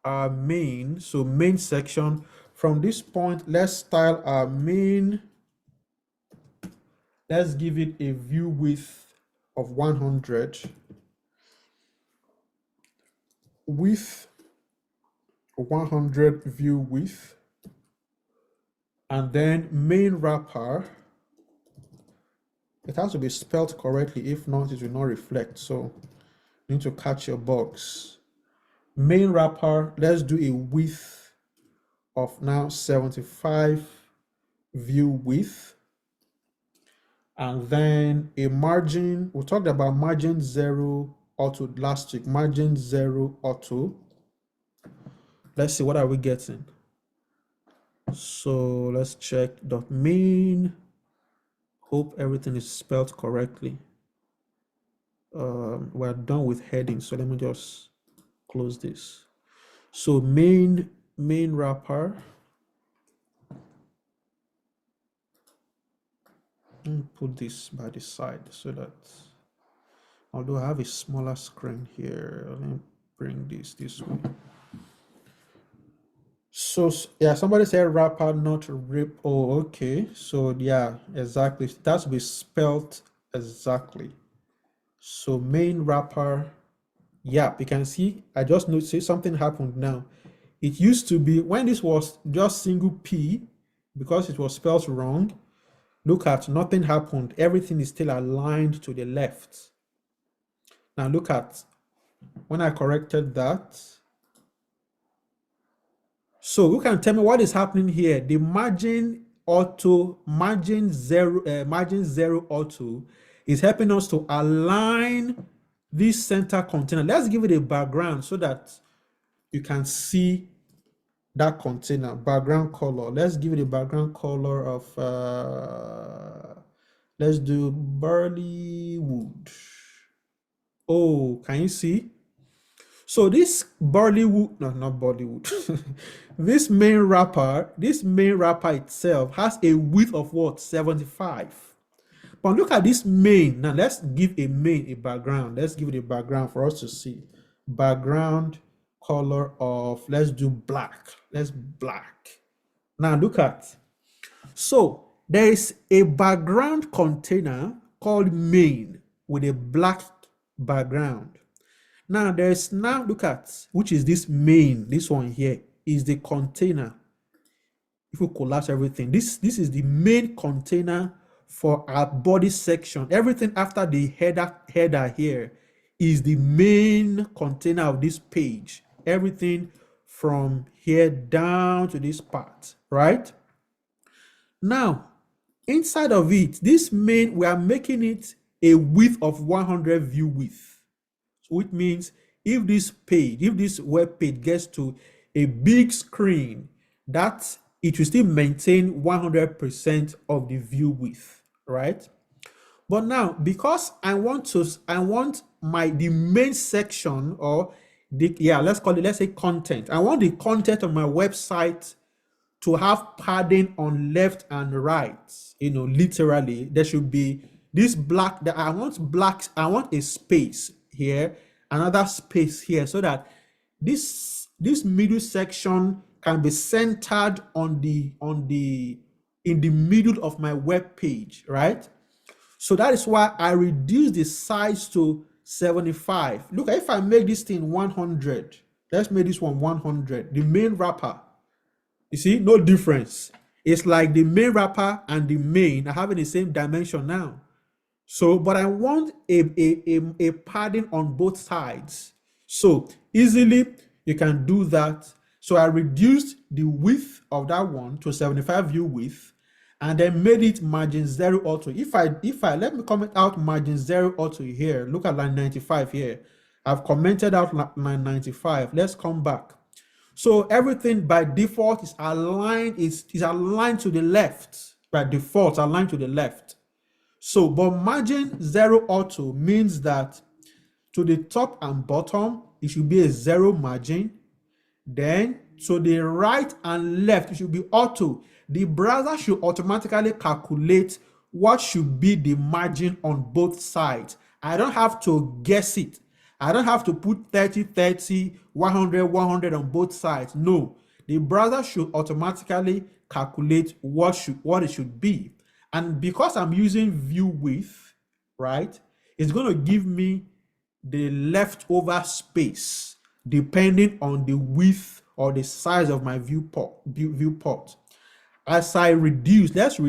So main section. From this point, let's style our main. Let's give it a view width of 100. Width 100 view width, and then main wrapper. It has to be spelled correctly, if not it will not reflect, so you need to catch your box. Main wrapper, let's do a width of now 75 view width, and then a margin. We talked about margin 0 auto last week. Margin 0 auto. Let's see, what are we getting? So let's check .main. Hope everything is spelled correctly. We're done with heading, so let me just close this. So main wrapper. Let me put this by the side so that, although I have a smaller screen here, let me bring this way. So yeah, somebody said wrapper, not rip. Oh, okay. So yeah, exactly. That's be spelled exactly. So main wrapper. Yeah, you can see. I just noticed something happened now. It used to be when this was just single P, because it was spelled wrong. Look at, nothing happened. Everything is still aligned to the left. Now look at, when I corrected that. So who can tell me what is happening here? The margin auto, margin zero auto is helping us to align this center container. Let's give it a background so that you can see that container. Background color. Let's give it a background color of let's do barley wood. Oh, can you see? So this Bollywood, no, not Bollywood. This main wrapper itself has a width of what? 75. But look at this main. Now let's give a main a background. Let's give it a background for us to see. Background color of, let's do black. Let's black. Now look at. So there is a background container called main with a black background. Now there's, now look at, which is this main, this one here is the container. If we collapse everything, this is the main container for our body section. Everything after the header here is the main container of this page. Everything from here down to this part, right? Now, inside of it, this main, we are making it a width of 100 view width. Which means if this web page gets to a big screen, that it will still maintain 100% of the view width, right? But now, because I want the main section, or let's say content. I want the content of my website to have padding on left and right. Literally, there should be this black. I want a space here, another space here, so that this middle section can be centered in the middle of my web page, right? So that is why I reduce the size to 75. Look, if I make this thing 100, let's make this one 100, the main wrapper, you see, no difference. It's like the main wrapper and the main are having the same dimension now. So, but I want a padding on both sides. So easily you can do that. So I reduced the width of that one to 75 view width, and then made it margin zero auto. If I let me comment out margin zero auto here, look at line 95 here. I've commented out line 95. Let's come back. So everything by default is aligned, is aligned to the left. By default, aligned to the left. So, but margin zero auto means that to the top and bottom, it should be a zero margin. Then to the right and left, it should be auto. The browser should automatically calculate what should be the margin on both sides. I don't have to guess it. I don't have to put 30, 30, 100, 100 on both sides. No, the browser should automatically calculate what it should be. And because I'm using view width, right, it's going to give me the leftover space depending on the width or the size of my viewport. As I reduce, let's do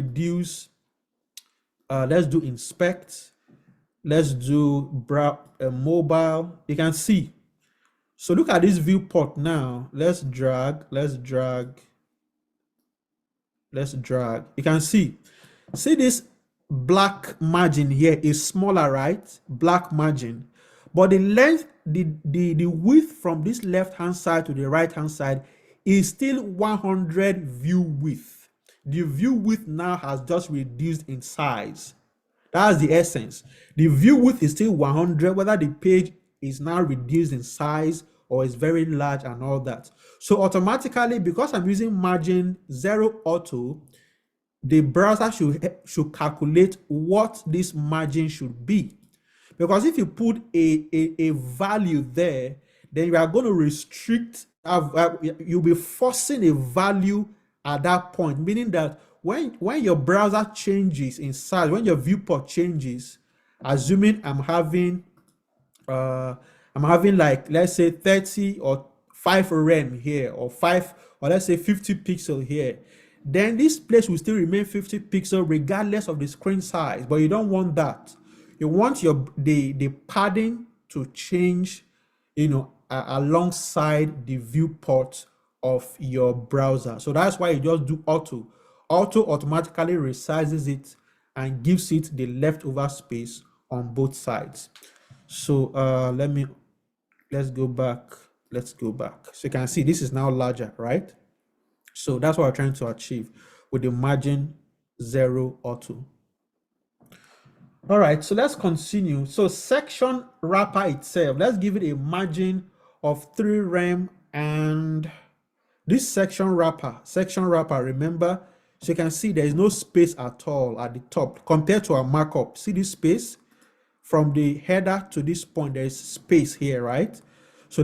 inspect. Let's do mobile. You can see. So look at this viewport now. Let's drag. You can see. See this black margin here is smaller, right? Black margin. But the length, the width from this left-hand side to the right-hand side is still 100 view width. The view width now has just reduced in size. That's the essence. The view width is still 100, whether the page is now reduced in size or is very large and all that. So automatically, because I'm using margin zero auto, the browser should calculate what this margin should be. Because if you put a value there, then you are going to restrict, you'll be forcing a value at that point, meaning that when your browser changes in size, when your viewport changes, assuming I'm having like, let's say 30 or 5 rem here, or let's say 50 pixel here, then this place will still remain 50 pixels regardless of the screen size, but you don't want that. You want the padding to change, alongside the viewport of your browser. So that's why you just do auto. Auto automatically resizes it and gives it the leftover space on both sides. So let's go back. Let's go back. So you can see this is now larger, right? So that's what we're trying to achieve with the margin 0 auto. All right, so let's continue. So section wrapper itself, let's give it a margin of 3 rem, and this section wrapper, remember, so you can see there is no space at all at the top compared to our markup. See this space? From the header to this point, there is space here, right? So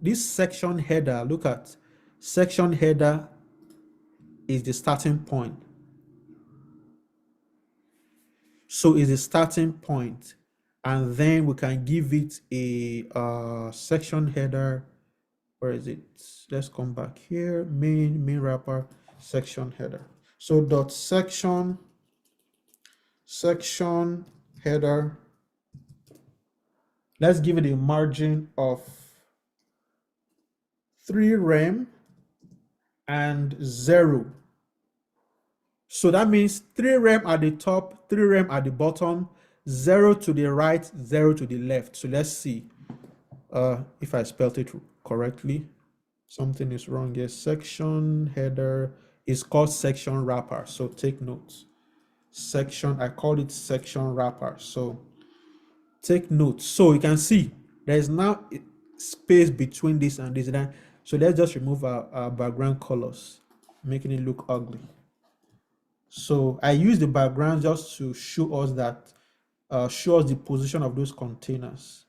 this section header, look at section header is the starting point. So is the starting point, and then we can give it a section header. Where is it? Let's come back here. Main wrapper section header. So dot section header. Let's give it a margin of 3 rem and 0. So that means 3 rem at the top, 3 rem at the bottom, 0 to the right, 0 to the left. So let's see if I spelled it correctly. Something is wrong here. Section header is called section wrapper. So take notes. Section, I called it section wrapper. So take notes. So you can see there is now space between this and this. So let's just remove our background colors, making it look ugly. So I use the background just to show us that, show us the position of those containers.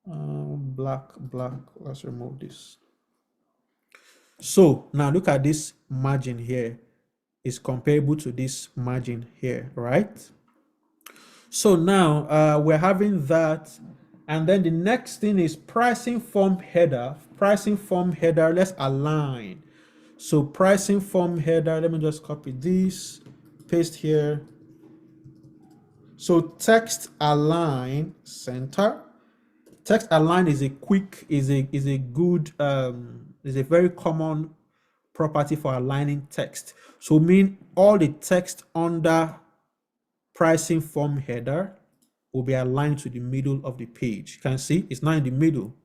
Black, let's remove this. So now look at this margin here. It's comparable to this margin here, right? So now we're having that. And then the next thing is pricing form header. Pricing form header, let's align. So pricing form header, let me just copy this, paste here. So text align center. Text align is a very common property for aligning text. So mean all the text under pricing form header will be aligned to the middle of the page. You can see it's not in the middle.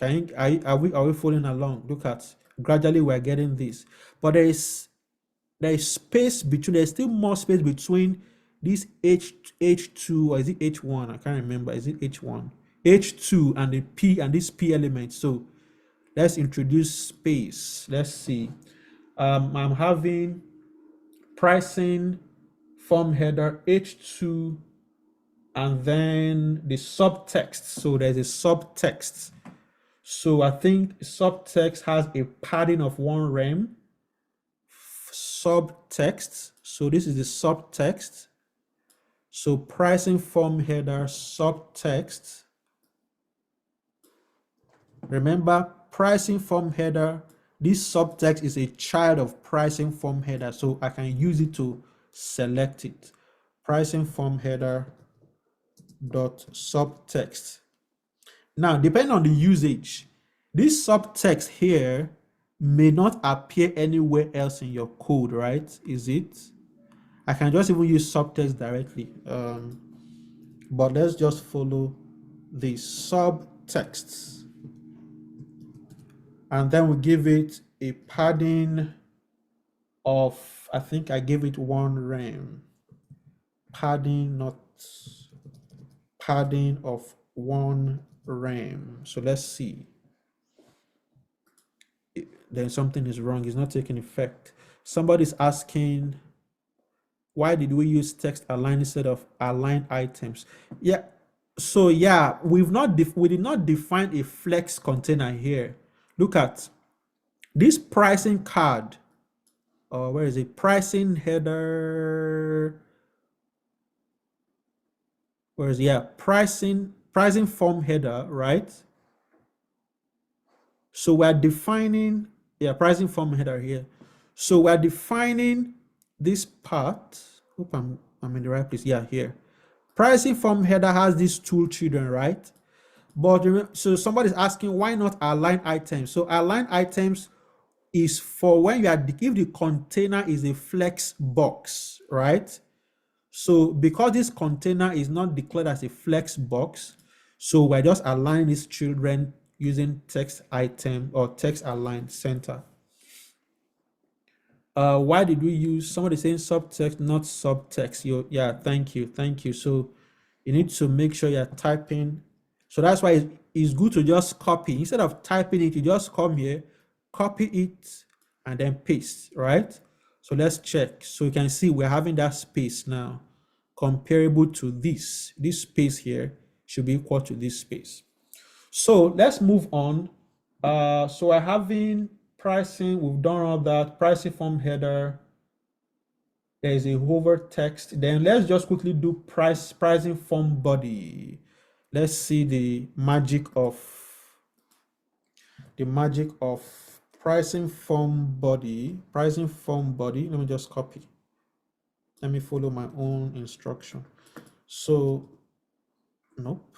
Are we following along? Look at, gradually we're getting this, but there is space between, there's still more space between this H2, or is it H1? I can't remember. Is it H1? H2 and the P and this P element. So let's introduce space. Let's see. I'm having pricing form header H2 and then the subtext. So there's a subtext. So I think subtext has a padding of 1 rem. Subtext. So this is the subtext. So pricing form header subtext. Remember, pricing form header, this subtext is a child of pricing form header, so I can use it to select it. Pricing form header dot subtext. Now, depending on the usage, this subtext here may not appear anywhere else in your code, right? Is it? I can just even use subtext directly, but let's just follow the subtext. And then we give it a padding of, I think I gave it 1 rem. Padding, not padding of 1 rem. So let's see. Then something is wrong. It's not taking effect. Somebody's asking, why did we use text align instead of align items? Yeah. So yeah, we did not define a flex container here. Look at this pricing card. Where is it? Pricing header. Where is it? Yeah, pricing form header, right? So we're defining, yeah, pricing form header here. So we're defining this part. Hope I'm in the right place. Yeah, here. Pricing form header has these two children, right? But so somebody's asking why not align items. So align items is for when you are if the container is a flex box, right? So because this container is not declared as a flex box, so we're just aligning these children using text item or text align center. Why did we use somebody saying subtext, not subtext? Yeah, thank you. So you need to make sure you're typing. So that's why it's good to just copy. Instead of typing it, you just come here, copy it, and then paste, right? So let's check. So you can see we're having that space now comparable to this. This space here should be equal to this space. So let's move on. So we're having pricing, we've done all that, pricing form header. There's a hover text. Then let's just quickly do pricing form body. Let's see the magic of pricing form body. Pricing form body. Let me just copy. Let me follow my own instruction. So nope.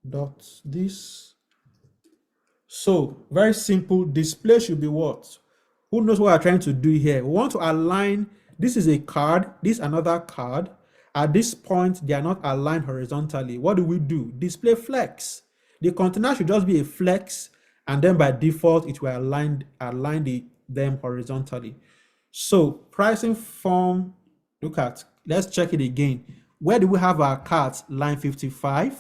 Dot this. So very simple. Display should be what? Who knows what we're trying to do here? We want to align. This is a card. This is another card. At this point, they are not aligned horizontally. What do? Display flex. The container should just be a flex, and then by default, it will align them horizontally. So pricing form, let's check it again. Where do we have our cards? Line 55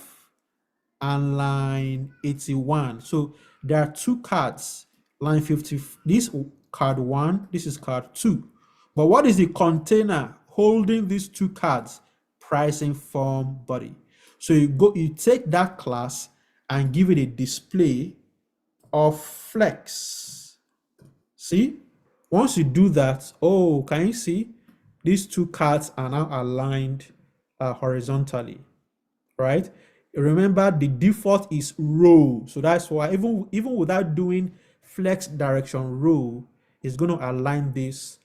and line 81. So there are two cards, line 50, this card 1, this is card 2. But what is the container holding these two cards? Pricing form body. So you take that class and give it a display of flex. See? Once you do that, oh, can you see? These two cards are now aligned horizontally, right? Remember, the default is row. So that's why even without doing flex direction row, it's going to align this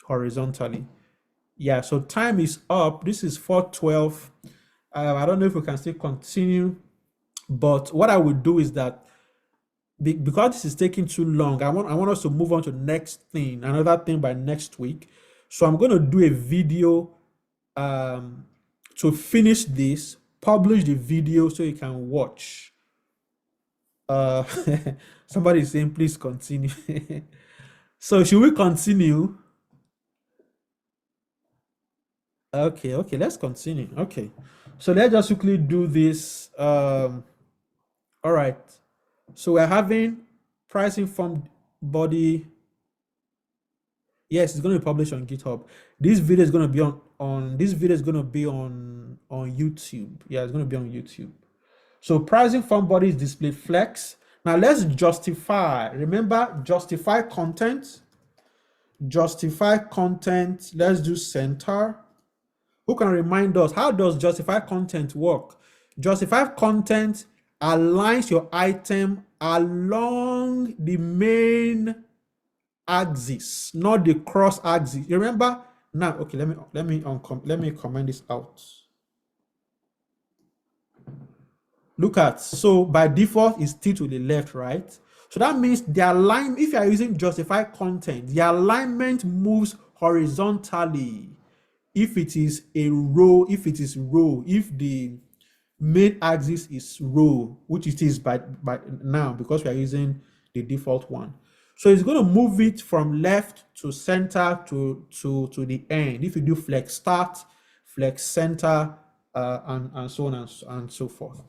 horizontally. Yeah, so time is up. This is 4:12. I don't know if we can still continue, but what I would do is that because this is taking too long, I want us to move on to the next thing, another thing by next week. So I'm going to do a video to finish this, publish the video so you can watch. Somebody is saying, please continue. So should we continue? Okay, let's continue. Okay, so let's just quickly do this. All right, so we're having pricing form body. Yes, it's going to be published on GitHub. This video is going to be on YouTube. Yeah, it's going to be on YouTube. So pricing form body is display flex. Now let's justify. Remember, justify content. Justify content. Let's do center. Who can remind us, how does justify content work? Justify content aligns your item along the main axis, not the cross axis. You remember? Now, okay, let me comment this out. Look at, so by default it's still to the left, right? So that means the alignment, if you are using justify content, the alignment moves horizontally. If it is a row, if the main axis is row, which it is by now because we are using the default one. So it's going to move it from left to center to the end. If you do flex start, flex center, and so on and so forth.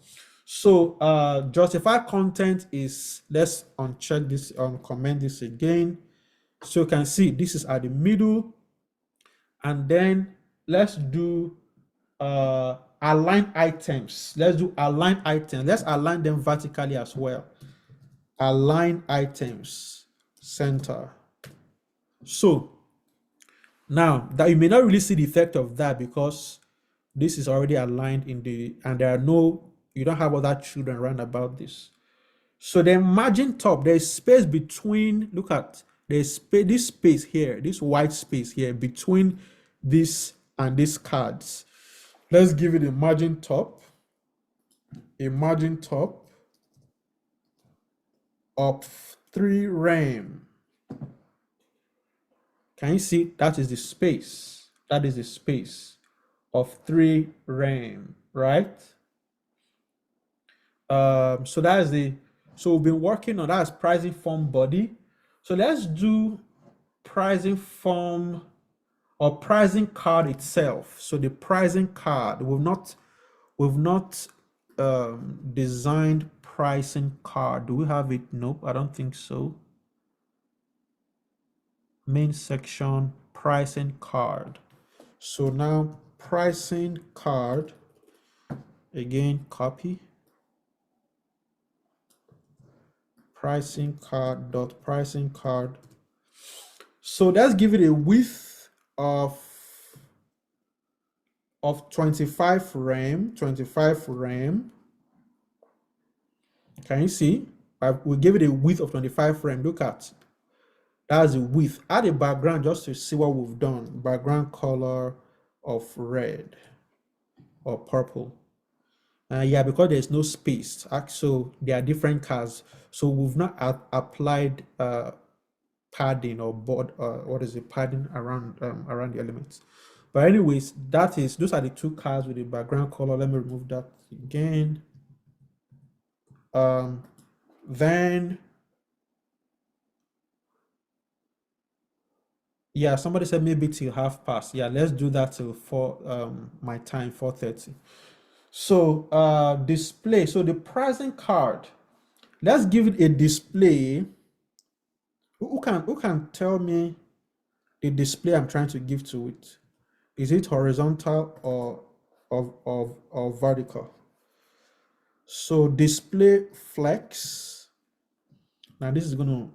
So justify content is, let's uncheck this, comment this again. So you can see this is at the middle. And then let's do align items. Let's do align items. Let's align them vertically as well. Align items, center. So now that you may not really see the effect of that because this is already aligned and you don't have other children around about this. So then margin top, there's space between, look at, There's this space here, this white space here between this and these cards. Let's give it a margin top of 3 rem. Can you see that is the space? That is the space of 3 rem, right? So that is the, so we've been working on that as pricing form body. So let's do pricing form or pricing card itself. So the pricing card, we've not designed pricing card. Do we have it? Nope, I don't think so. Main section, pricing card. So now pricing card, again, copy. Pricing card dot pricing card. So let's give it a width of 25 rem. Can you see? We give it a width of 25 rem. Look at, that's the width. Add a background just to see what we've done. Background color of red or purple. Yeah, because there's no space. So there are different cards. So we've not applied padding or board, what is it, padding around the elements. But anyways, those are the 2 cards with the background color. Let me remove that again. Then, yeah, somebody said maybe till 1/2 past. Yeah, let's do that till 4:30. So display. So the pricing card, let's give it a display. Who can tell me the display I'm trying to give to it? Is it horizontal or vertical? So display flex. Now this is gonna,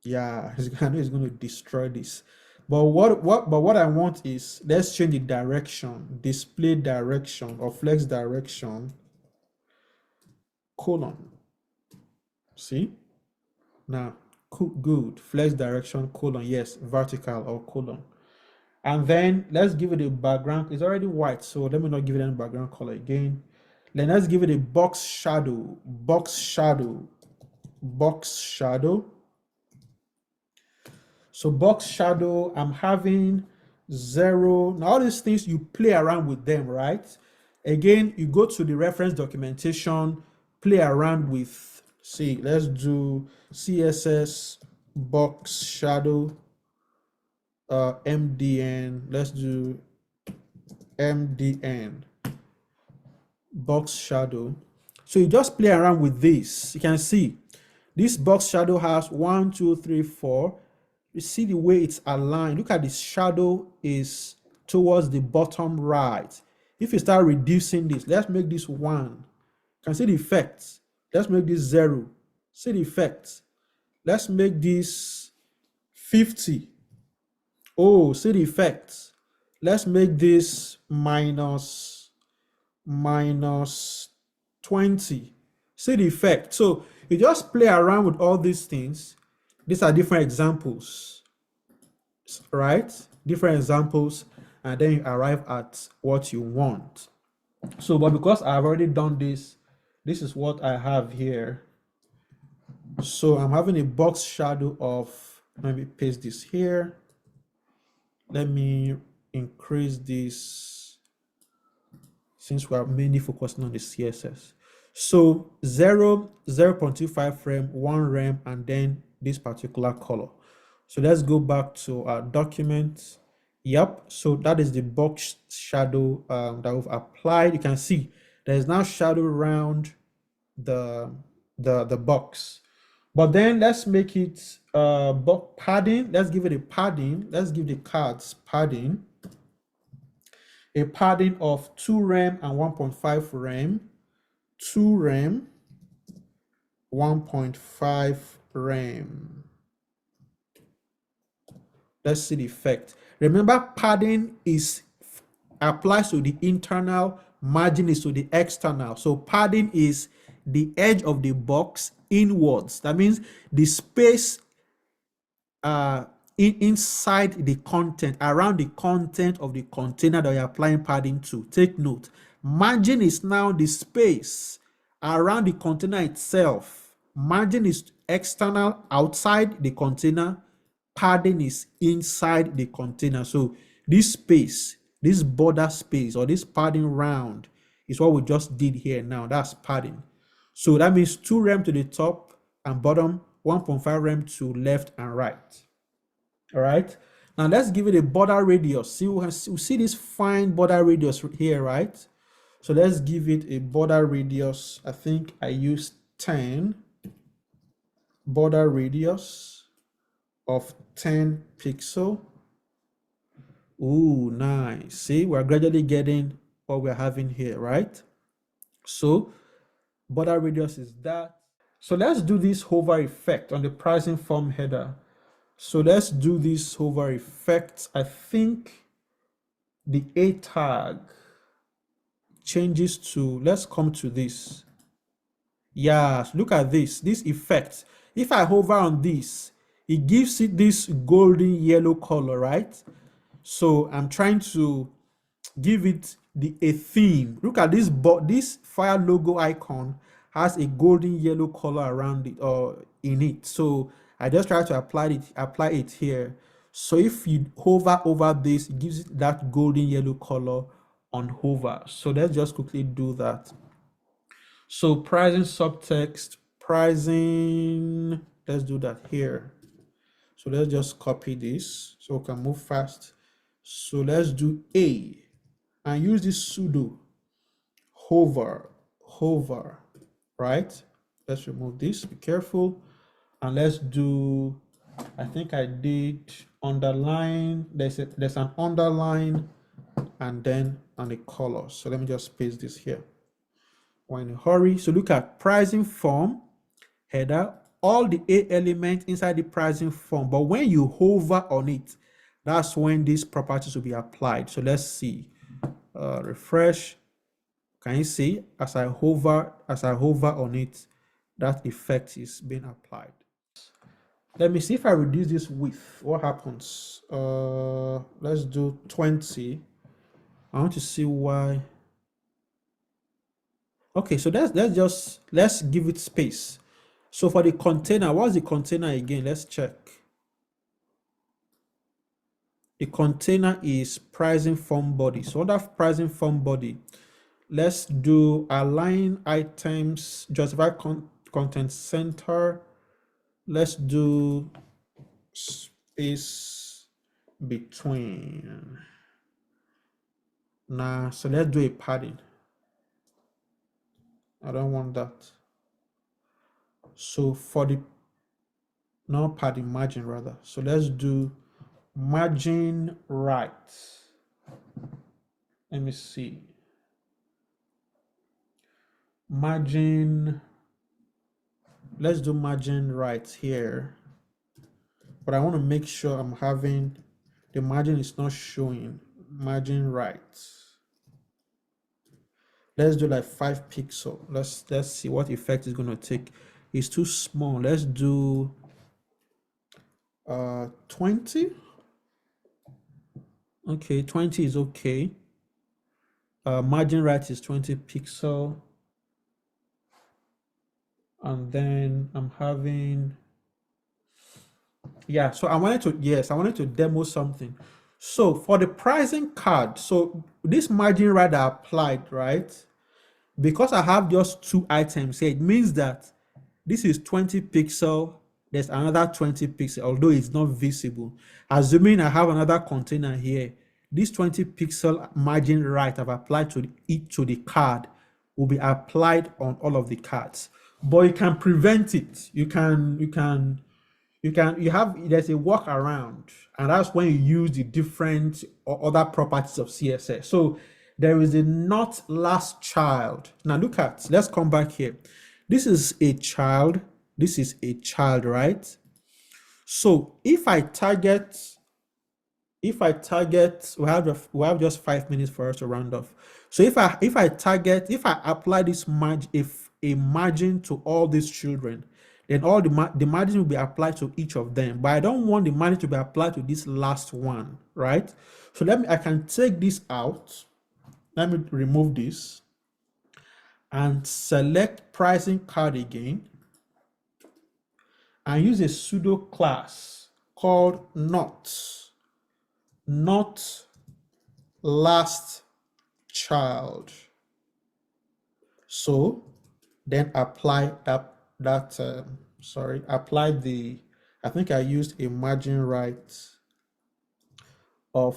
yeah, I know it's gonna destroy this. But what I want is, let's change the direction. Display direction or flex direction, colon. See? Now, good. Flex direction, colon. Yes, vertical or colon. And then let's give it a background. It's already white, so let me not give it any background color again. Then let's give it a box shadow. So box shadow, I'm having 0. Now all these things, you play around with them, right? Again, you go to the reference documentation, play around with, see, let's do CSS box shadow, MDN. Let's do MDN box shadow. So you just play around with this. You can see this box shadow has 1, 2, 3, 4. You see the way it's aligned. Look at this shadow is towards the bottom right. If you start reducing this, let's make this 1. You can see the effects. Let's make this 0. See the effects. Let's make this 50. Oh, see the effects. Let's make this minus 20. See the effect. So you just play around with all these things. These are different examples, right? Different examples, and then you arrive at what you want. So, but because I've already done this, this is what I have here. So I'm having a box shadow of, let me paste this here. Let me increase this since we are mainly focusing on the CSS. So 0.25 rem, 1 rem, and then this particular color. So let's go back to our document. Yep, so that is the box shadow that we've applied. You can see there's now shadow around the box. But then let's make it padding. Let's give it a padding. Let's give the cards padding. A padding of 2 rem and 1.5 rem. 2 rem, 1.5 rem. Let's see the effect. Remember, padding applies to the internal, margin is to the external. So padding is the edge of the box inwards. That means the space uh inside the content, around the content of the container that you're applying padding to. Take note, margin is now the space around the container itself. Margin is external, outside the container. Padding is inside the container. So this space, this border space, or this padding round is what we just did here now. That's padding. So that means 2 rem to the top and bottom, 1.5 rem to left and right. All right. Now let's give it a border radius. See, we see this fine border radius here, right? So let's give it a border radius. I think I used 10 border radius of 10 pixel. Ooh, nice. See, we're gradually getting what we're having here, right? So border radius is that. So let's do this hover effect on the pricing form header. So let's do this hover effect. I think the A tag changes to, let's come to this. Yeah, look at this effect. If I hover on this, it gives it this golden yellow color, right? So I'm trying to give it a theme. Look at this, but this fire logo icon has a golden yellow color around it or in it. So I just try to apply it here. So if you hover over this, it gives it that golden yellow color on hover. So let's just quickly do that. So pricing subtext, pricing, let's do that here. So let's just copy this so we can move fast. So let's do A and use this pseudo hover, right? Let's remove this, be careful. And let's do, I think I did underline, there's an underline and then on the color. So let me just paste this here. We're in a hurry. So look at pricing form, header, all the A elements inside the pricing form. But when you hover on it, that's when these properties will be applied. So let's see. Refresh. Can you see as I hover on it, that effect is being applied. Let me see if I reduce this width, what happens? Let's do 20. I want to see why. Okay, so let's give it space. So for the container, what's the container again? Let's check. The container is pricing form body. So under pricing form body, let's do align items, justify content center. Let's do space between. Nah, so let's do a padding. I don't want that. So for the no padding, margin rather. So let's do margin right. Let me see. Margin. Let's do margin right here. But I want to make sure I'm having the margin is not showing. Margin right. Let's do like 5 pixel. Let's see what effect it's going to take. It's too small. Let's do 20. Okay, 20 is okay. Margin right is 20 pixel. And then I'm having, yeah, so I wanted to demo something. So for the pricing card, so this margin right I applied, right? Because I have just 2 items here, it means that this is 20 pixel, there's another 20 pixel, although it's not visible. Assuming I have another container here, this 20 pixel margin right I've applied to the card will be applied on all of the cards. But you can prevent it. There's a workaround, and that's when you use the different or other properties of CSS. So there is a not last child. Now let's come back here. This is a child, right? So if I target, we have just 5 minutes for us to round off. So if I apply this margin, a margin to all these children, then all the margin will be applied to each of them. But I don't want the margin to be applied to this last one, right? So I can take this out. Let me remove this and select pricing card again and use a pseudo class called not last child. So then apply apply the, I think I used a margin right of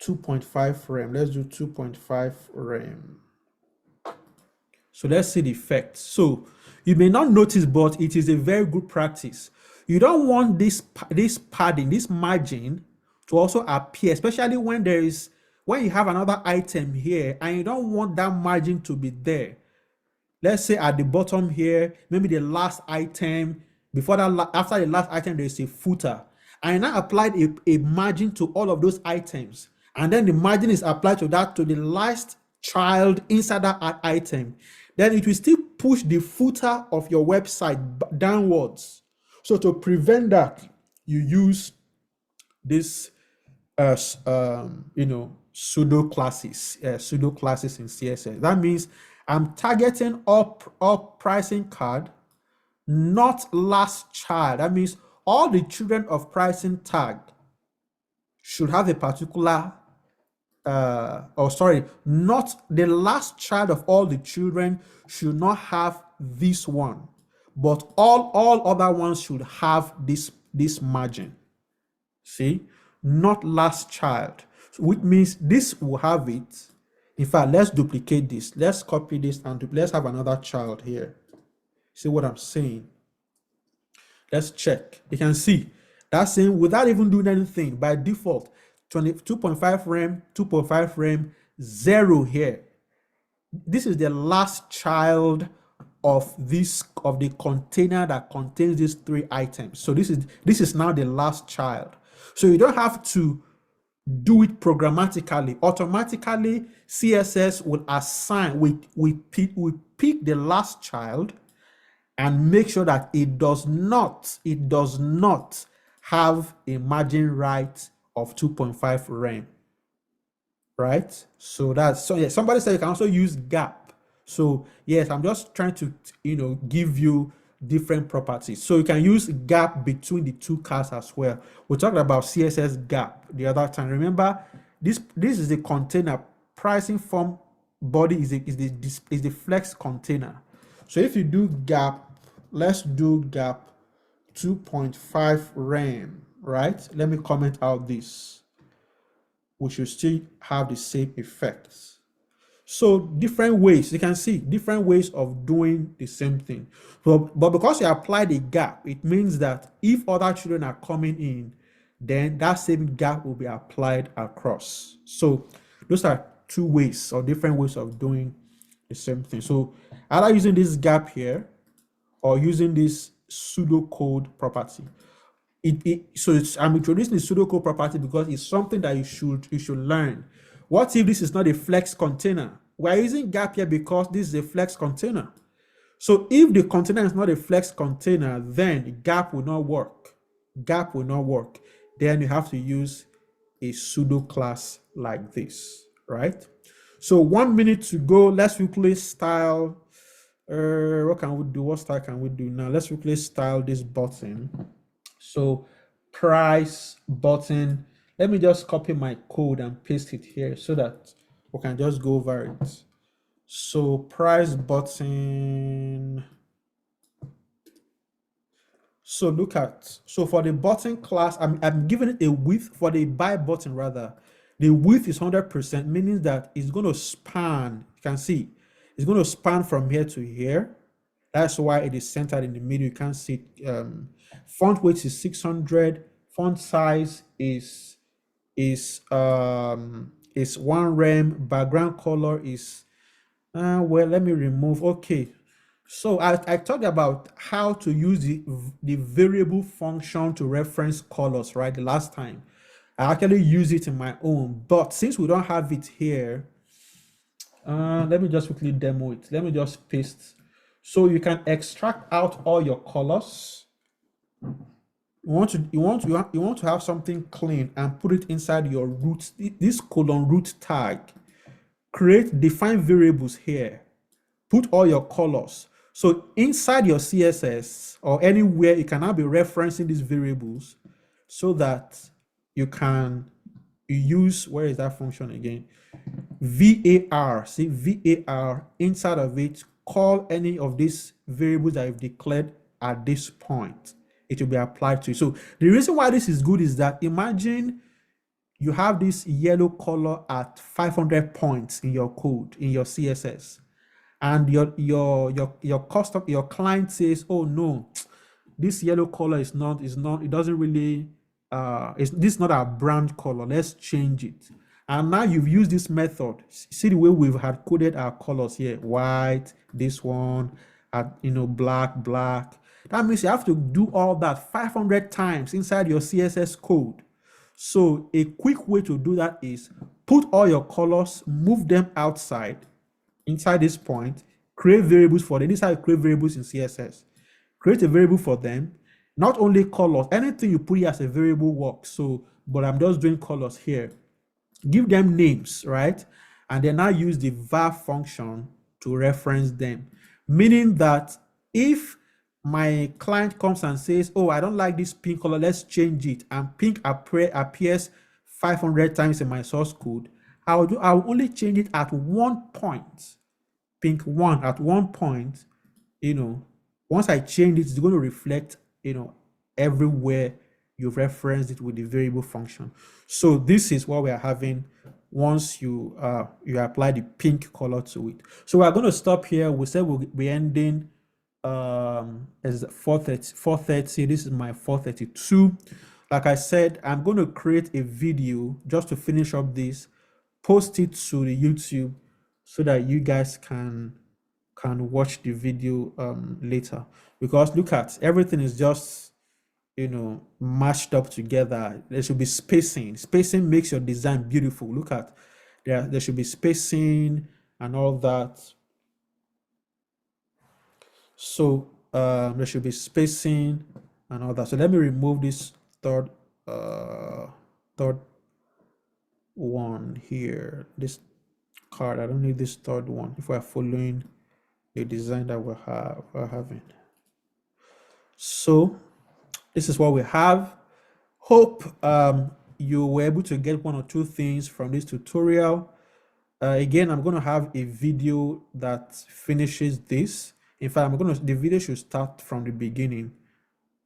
2.5 rem. Let's do 2.5 rem. So let's see the effect. So you may not notice, but it is a very good practice. You don't want this padding, this margin to also appear, especially when you have another item here and you don't want that margin to be there. Let's say at the bottom here, maybe the last item, before that, after the last item, there's a footer. I now applied a margin to all of those items. And then the margin is applied to the last child inside that item. Then it will still push the footer of your website downwards. So to prevent that, you use this pseudo classes in CSS. That means I'm targeting up pricing card, not last child. That means all the children of pricing tag should have a particular not the last child of all the children should not have this one, but all other ones should have this margin. See, not last child, which means this will have it. In fact, let's duplicate this. Let's copy this and let's have another child here. See what I'm saying? Let's check. You can see that's saying without even doing anything by default, 2.5 rem, 2.5 rem, 0 here. This is the last child of the container that contains these 3 items. So this is now the last child. So you don't have to do it programmatically. Automatically, CSS will assign, we pick the last child and make sure that it does not have a margin right of 2.5 rem, right? So yeah, somebody said you can also use gap. So yes, I'm just trying to give you different properties. So you can use gap between the 2 cards as well. We talked about CSS gap the other time. Remember, this is the container. Pricing form body is the flex container. So if you do gap, let's do gap 2.5 rem, right? Let me comment out this. We should still have the same effects. So different ways, you can see different ways of doing the same thing. But because you apply the gap, it means that if other children are coming in, then that same gap will be applied across. So those are 2 ways or different ways of doing the same thing. So either using this gap here or using this pseudocode property. I'm introducing the pseudocode property because it's something that you should learn. What if this is not a flex container? We're using gap here because this is a flex container. So if the container is not a flex container, then gap will not work. Gap will not work. Then you have to use a pseudo class like this, right? So 1 minute to go. Let's quickly style. What can we do? What style can we do now? Let's quickly style this button. So price button. Let me just copy my code and paste it here so that we can just go over it. So price button. So so for the button class, I'm giving it a width. For the buy button rather, the width is 100%, meaning that it's going to span. You can see it's going to span from here to here. That's why it is centered in the middle. You can see font weight is 600. Font size is 1 rem. Background color is well, let me remove. Okay, so I talked about how to use the variable function to reference colors, right? The last time I actually use it in my own, but since we don't have it here, let me just quickly demo it. Let me just paste. So you can extract out all your colors. You want to have something clean and put it inside your root, this colon root tag. Define variables here. Put all your colors. So inside your CSS or anywhere, you can now be referencing these variables so that you can use, where is that function again? VAR, see VAR inside of it, call any of these variables that you've declared at this point. It will be applied to you. So the reason why this is good is that imagine you have this yellow color at 500 points in your code, in your CSS, and your client says, oh no, this yellow color is not it doesn't really this is not our brand color, let's change it. And now you've used this method. See the way we've had coded our colors here: white, this one, black. That means you have to do all that 500 times inside your CSS code. So a quick way to do that is put all your colors, move them outside inside this point, create variables for them. This is how you create variables in CSS. Create a variable for them. Not only colors, anything you put here as a variable works. So, but I'm just doing colors here. Give them names, right? And then now use the var function to reference them. Meaning that if my client comes and says, oh, I don't like this pink color, let's change it, and pink appears 500 times in my source code, I'll only change it at one point. Pink one at one point, once I change it, it's going to reflect, everywhere you referenced it with the variable function. So this is what we are having once you apply the pink color to it. So we're going to stop here. We said we'll be ending as 4:30. This is my 4:32. Like I said, I'm going to create a video just to finish up this, post it to the YouTube so that you guys can watch the video later. Because look at everything is just mashed up together. There should be spacing. Spacing makes your design beautiful. Look at there should be spacing and all that. So there should be spacing and all that. So let me remove this third one here. This card, I don't need this third one if we're following the design that we're having. So this is what we have. Hope you were able to get one or two things from this tutorial. Again, I'm going to have a video that finishes this. In fact, the video should start from the beginning.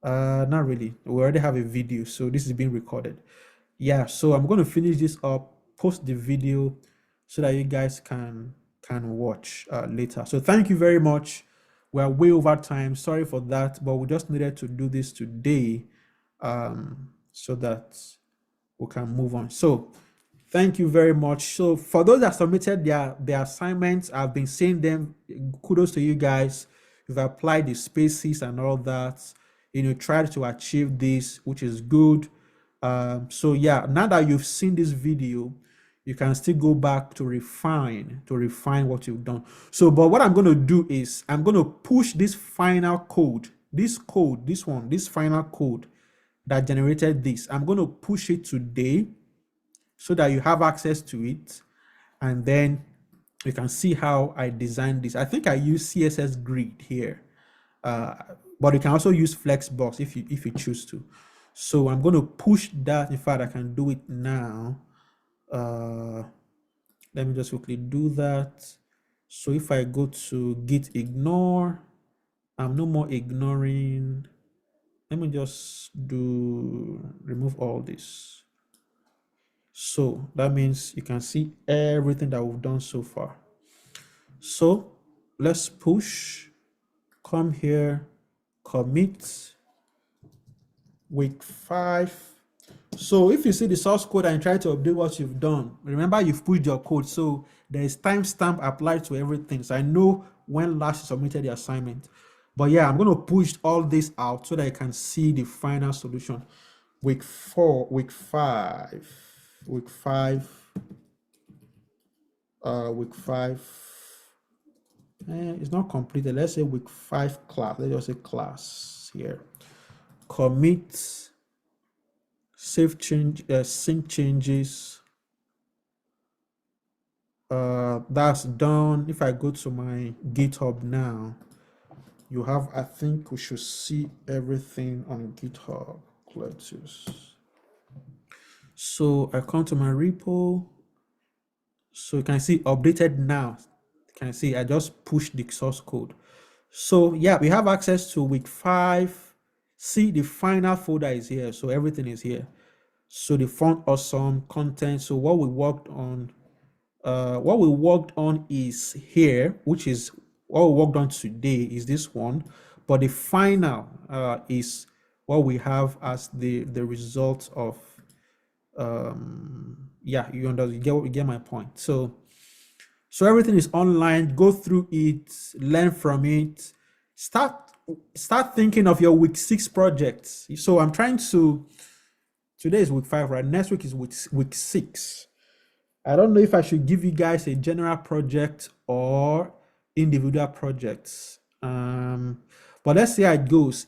Not really. We already have a video, so this is being recorded. Yeah, so I'm going to finish this up, post the video so that you guys can watch later. So thank you very much. We're way over time. Sorry for that, but we just needed to do this today so that we can move on. So thank you very much. So for those that submitted their assignments, I've been seeing them. Kudos to you guys. You've applied the spaces and all that. Tried to achieve this, which is good. So yeah, now that you've seen this video, you can still go back to refine what you've done. So, but what I'm going to do is I'm going to push this final code, this final code that generated this. I'm going to push it today so that you have access to it, and then you can see how I designed this. I think I use CSS grid here, but you can also use Flexbox if you choose to. So I'm going to push that. In fact, I can do it now. Let me just quickly do that. So if I go to git ignore, I'm no more ignoring. Let me just remove all this. So that means you can see everything that we've done so far. So let's push, come here, commit week 5. So if you see the source code and try to update what you've done, remember you've pushed your code, so there is timestamp applied to everything. So I know when last you submitted the assignment. But yeah, I'm going to push all this out so that I can see the final solution. Week 4, week 5, week 5, week 5. It's not completed. Let's say week 5 class. Let's just say class here. Commit, save change, sync changes. That's done. If I go to my GitHub now, you have, I think we should see everything on GitHub. Let's So I come to my repo. So you can see updated now. You can see I just pushed the source code. So yeah, we have access to week 5. See, the final folder is here. So everything is here. So the font awesome content. So what we worked on is here, which is what we worked on today is this one, but the final is what we have as the result of yeah, you get my point. So everything is online. Go through it, learn from it, start thinking of your week 6 projects. So I'm trying to, today is week 5, right? Next week is week 6. I don't know if I should give you guys a general project or individual projects. But let's see how it goes.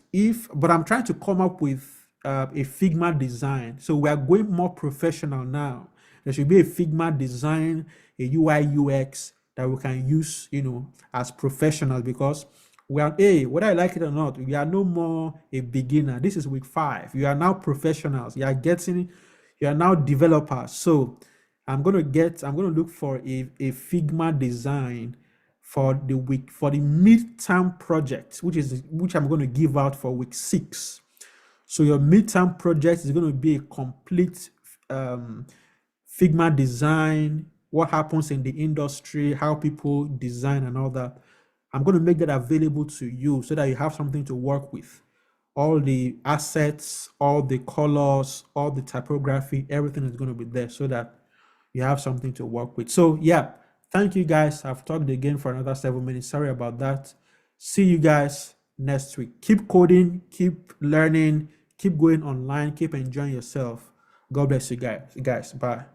But I'm trying to come up with a Figma design. So we are going more professional now. There should be a Figma design, a UI UX that we can use, as professionals, because we are, whether I like it or not, we are no more a beginner. This is week 5. You are now professionals. You are now developers. So I'm going to look for a Figma design for the midterm project, which I'm going to give out for week 6. So your midterm project is going to be a complete Figma design, what happens in the industry, how people design and all that. I'm going to make that available to you so that you have something to work with. All the assets, all the colors, all the typography, everything is going to be there so that you have something to work with. So yeah, thank you guys. I've talked again for another 7 minutes. Sorry about that. See you guys next week. Keep coding, keep learning, keep going online, keep enjoying yourself. God bless you guys. Bye.